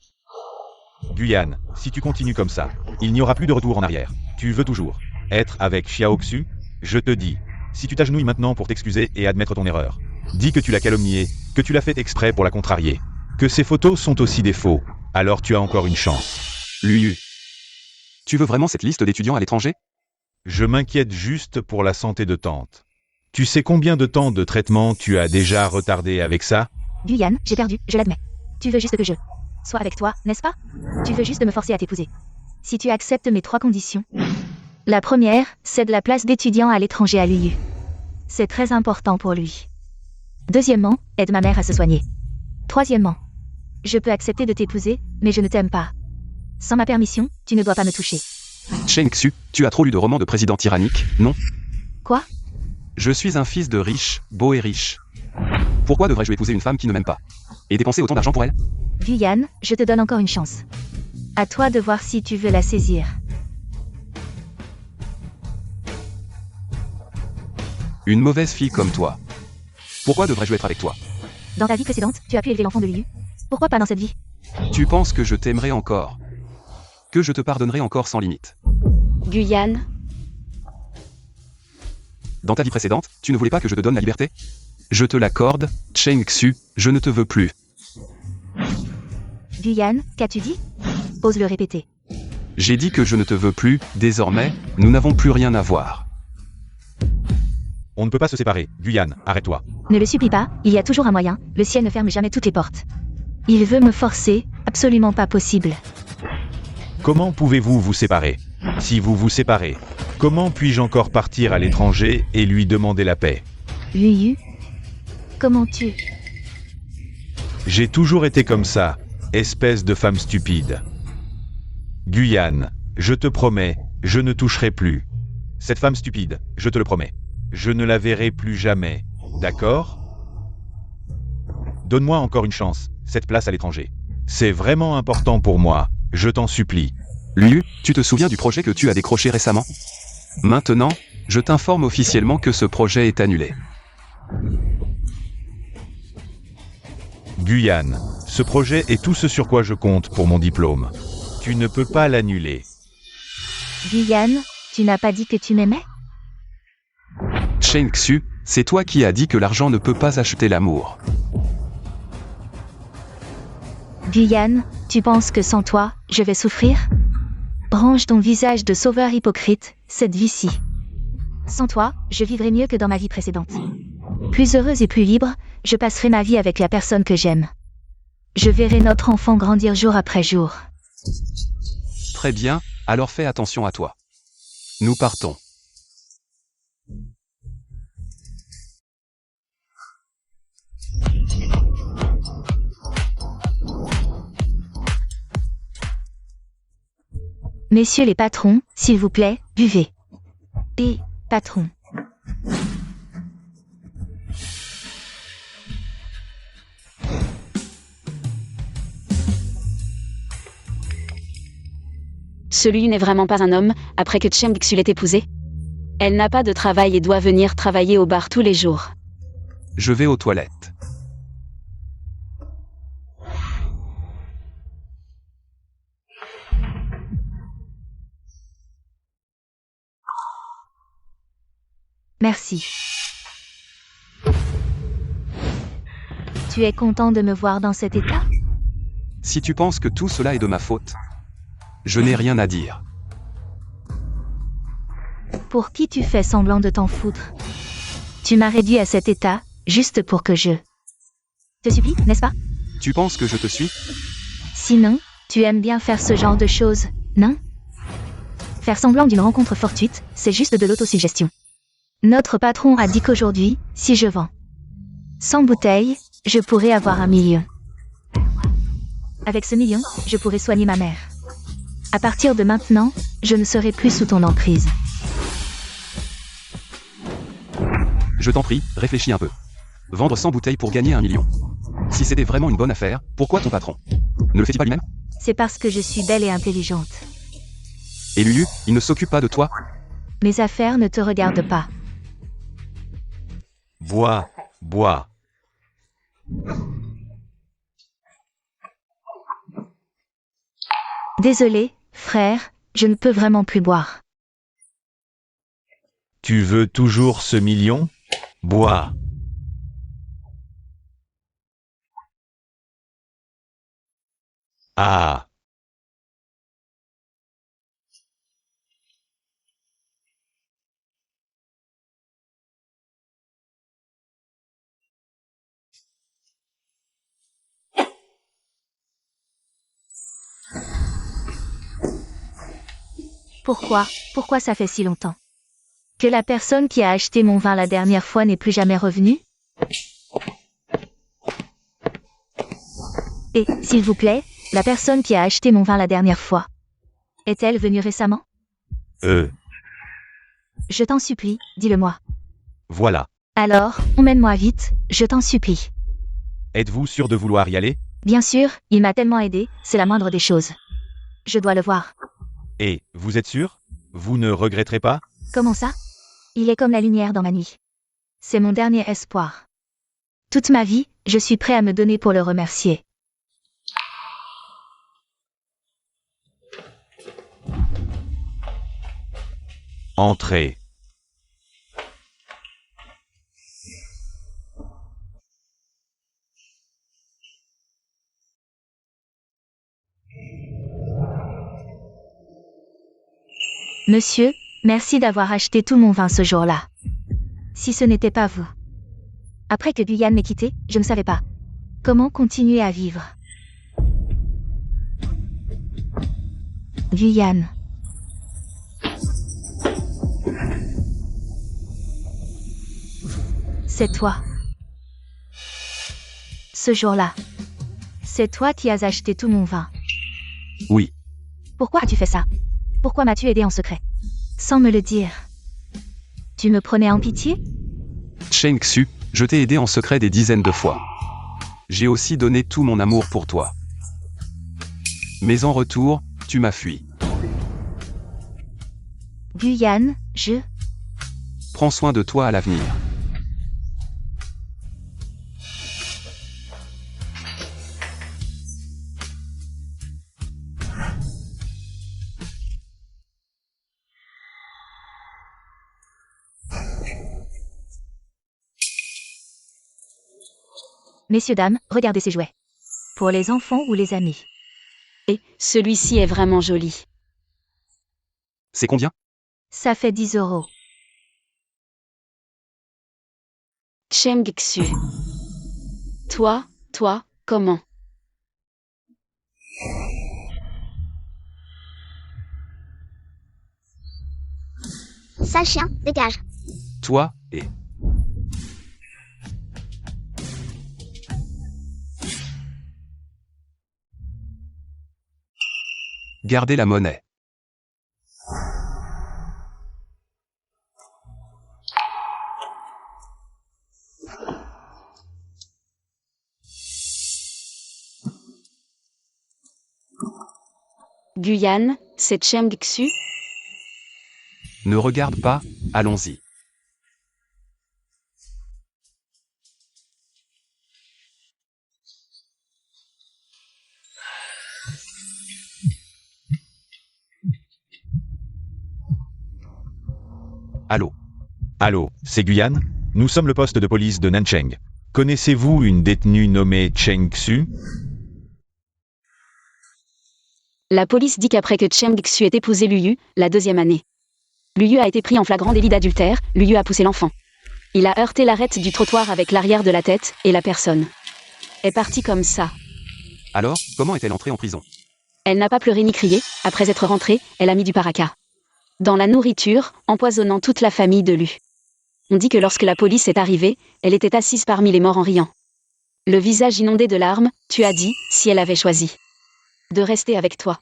Guyane, si tu continues comme ça, il n'y aura plus de retour en arrière. Tu veux toujours être avec Xiaoxu? Je te dis, si tu t'agenouilles maintenant pour t'excuser et admettre ton erreur, dis que tu l'as calomniée, que tu l'as fait exprès pour la contrarier, que ces photos sont aussi des faux, alors tu as encore une chance. Luyu. Tu veux vraiment cette liste d'étudiants à l'étranger? Je m'inquiète juste pour la santé de tante. Tu sais combien de temps de traitement tu as déjà retardé avec ça? Guyane, j'ai perdu, je l'admets. Tu veux juste que je sois avec toi, n'est-ce pas? Tu veux juste me forcer à t'épouser. Si tu acceptes mes 3 conditions. La première, c'est de la place d'étudiant à l'étranger à l'UU. C'est très important pour lui. Deuxièmement, aide ma mère à se soigner. Troisièmement, je peux accepter de t'épouser, mais je ne t'aime pas. Sans ma permission, tu ne dois pas me toucher. Cheng Xu, tu as trop lu de romans de présidents tyranniques, non? Quoi? Je suis un fils de riche, beau et riche. Pourquoi devrais-je épouser une femme qui ne m'aime pas? Et dépenser autant d'argent pour elle? Guyane, je te donne encore une chance. À toi de voir si tu veux la saisir. Une mauvaise fille comme toi. Pourquoi devrais-je être avec toi? Dans ta vie précédente, tu as pu élever l'enfant de l'UU. Pourquoi pas dans cette vie? Tu penses que je t'aimerai encore? Que je te pardonnerai encore sans limite? Guyane, Dans ta vie précédente, tu ne voulais pas que je te donne la liberté? Je te l'accorde, Cheng Xu, je ne te veux plus. Guyane, qu'as-tu dit? Ose le répéter. J'ai dit que je ne te veux plus, désormais, nous n'avons plus rien à voir. On ne peut pas se séparer. Guyane, arrête-toi. Ne le supplie pas, il y a toujours un moyen, le ciel ne ferme jamais toutes les portes. Il veut me forcer, absolument pas possible. Comment pouvez-vous vous séparer? Si vous vous séparez, comment puis-je encore partir à l'étranger et lui demander la paix? Yu, comment tu... J'ai toujours été comme ça, espèce de femme stupide. Guyane, je te promets, je ne toucherai plus. Cette femme stupide, je te le promets. Je ne la verrai plus jamais, d'accord? Donne-moi encore une chance, cette place à l'étranger. C'est vraiment important pour moi, je t'en supplie. Liu, tu te souviens du projet que tu as décroché récemment? Maintenant, je t'informe officiellement que ce projet est annulé. Guyane, ce projet est tout ce sur quoi je compte pour mon diplôme. Tu ne peux pas l'annuler. Guyane, tu n'as pas dit que tu m'aimais? Chen Xu, c'est toi qui as dit que l'argent ne peut pas acheter l'amour. Guyane, tu penses que sans toi, je vais souffrir? Range ton visage de sauveur hypocrite, cette vie-ci. Sans toi, je vivrai mieux que dans ma vie précédente. Plus heureuse et plus libre, je passerai ma vie avec la personne que j'aime. Je verrai notre enfant grandir jour après jour. Très bien, alors fais attention à toi. Nous partons. Messieurs les patrons, s'il vous plaît, buvez. Et, patron. Celui n'est vraiment pas un homme, après que Chen Xu l'ait épousée. Elle n'a pas de travail et doit venir travailler au bar tous les jours. Je vais aux toilettes. Merci. Tu es content de me voir dans cet état? Si tu penses que tout cela est de ma faute, je n'ai rien à dire. Pour qui tu fais semblant de t'en foutre? Tu m'as réduit à cet état, juste pour que je... Te supplie, n'est-ce pas? Tu penses que je te suis? Sinon, tu aimes bien faire ce genre de choses, non? Faire semblant d'une rencontre fortuite, c'est juste de l'autosuggestion. Notre patron a dit qu'aujourd'hui, si je vends 100 bouteilles, je pourrais avoir 1 million. Avec ce million, je pourrais soigner ma mère. À partir de maintenant, je ne serai plus sous ton emprise. Je t'en prie, réfléchis un peu. Vendre 100 bouteilles pour gagner 1 million. Si c'était vraiment une bonne affaire, pourquoi ton patron ne le fait-il pas lui-même? C'est parce que je suis belle et intelligente. Et Lulu, il ne s'occupe pas de toi? Mes affaires ne te regardent pas. Bois, bois. Désolé, frère, je ne peux vraiment plus boire. Tu veux toujours ce million? Bois. Ah. Pourquoi ça fait si longtemps? Que la personne qui a acheté mon vin la dernière fois n'est plus jamais revenue? Et, s'il vous plaît, la personne qui a acheté mon vin la dernière fois, est-elle venue récemment? Je t'en supplie, dis-le-moi. Voilà. Alors, emmène-moi vite, je t'en supplie. Êtes-vous sûr de vouloir y aller? Bien sûr, il m'a tellement aidé, c'est la moindre des choses. Je dois le voir. Et, vous êtes sûr? Vous ne regretterez pas? Comment ça? Il est comme la lumière dans ma nuit. C'est mon dernier espoir. Toute ma vie, je suis prêt à me donner pour le remercier. Entrez. Monsieur, merci d'avoir acheté tout mon vin ce jour-là. Si ce n'était pas vous. Après que Guyane m'ait quitté, je ne savais pas comment continuer à vivre. Guyane. C'est toi. Ce jour-là. C'est toi qui as acheté tout mon vin. Oui. Pourquoi as-tu fait ça? Pourquoi m'as-tu aidé en secret? Sans me le dire. Tu me prenais en pitié? Cheng Xu, je t'ai aidé en secret des dizaines de fois. J'ai aussi donné tout mon amour pour toi. Mais en retour, tu m'as fui. Guyane, je... Prends soin de toi à l'avenir. Messieurs, dames, regardez ces jouets. Pour les enfants ou les amis. Et celui-ci est vraiment joli. C'est combien? Ça fait 10 €. Cheng Xu. Toi, comment? Sale chien, dégage. Toi, et... Gardez la monnaie. Guyane, c'est Cheng Xu? Ne regarde pas, allons-y. Allô? Allô, c'est Guyane? Nous sommes le poste de police de Nancheng. Connaissez-vous une détenue nommée Cheng Xu? La police dit qu'après que Cheng Xu ait épousé Luyu, la 2e année. Luyu a été pris en flagrant délit d'adultère, Luyu a poussé l'enfant. Il a heurté l'arête du trottoir avec l'arrière de la tête, et la personne est partie comme ça. Alors, comment est-elle entrée en prison? Elle n'a pas pleuré ni crié, après être rentrée, elle a mis du paraquat dans la nourriture, empoisonnant toute la famille de Lu. On dit que lorsque la police est arrivée, elle était assise parmi les morts en riant. Le visage inondé de larmes, tu as dit, si elle avait choisi de rester avec toi.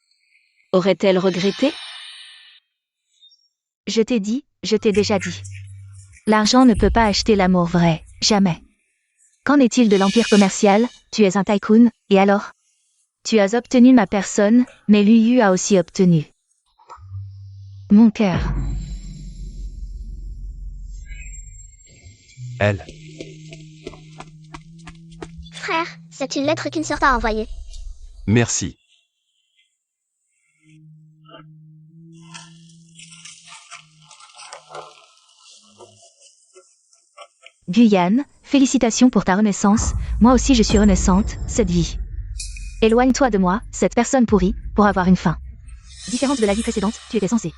Aurait-elle regretté? Je t'ai dit, je t'ai déjà dit. L'argent ne peut pas acheter l'amour vrai, jamais. Qu'en est-il de l'empire commercial? Tu es un tycoon, et alors? Tu as obtenu ma personne, mais Luyu a aussi obtenu mon cœur. Elle. Frère, c'est une lettre qu'une sœur t'a envoyée. Merci. Guyane, félicitations pour ta renaissance, moi aussi je suis renaissante, cette vie. Éloigne-toi de moi, cette personne pourrie, pour avoir une fin. Différente de la vie précédente, tu étais censé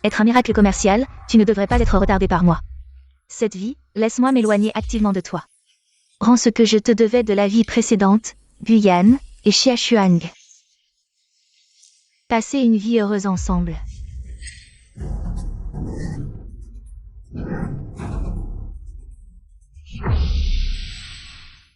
être un miracle commercial, tu ne devrais pas être retardé par moi. Cette vie, laisse-moi m'éloigner activement de toi. Rends ce que je te devais de la vie précédente, Guyane, et Xia Xuang. Passez une vie heureuse ensemble.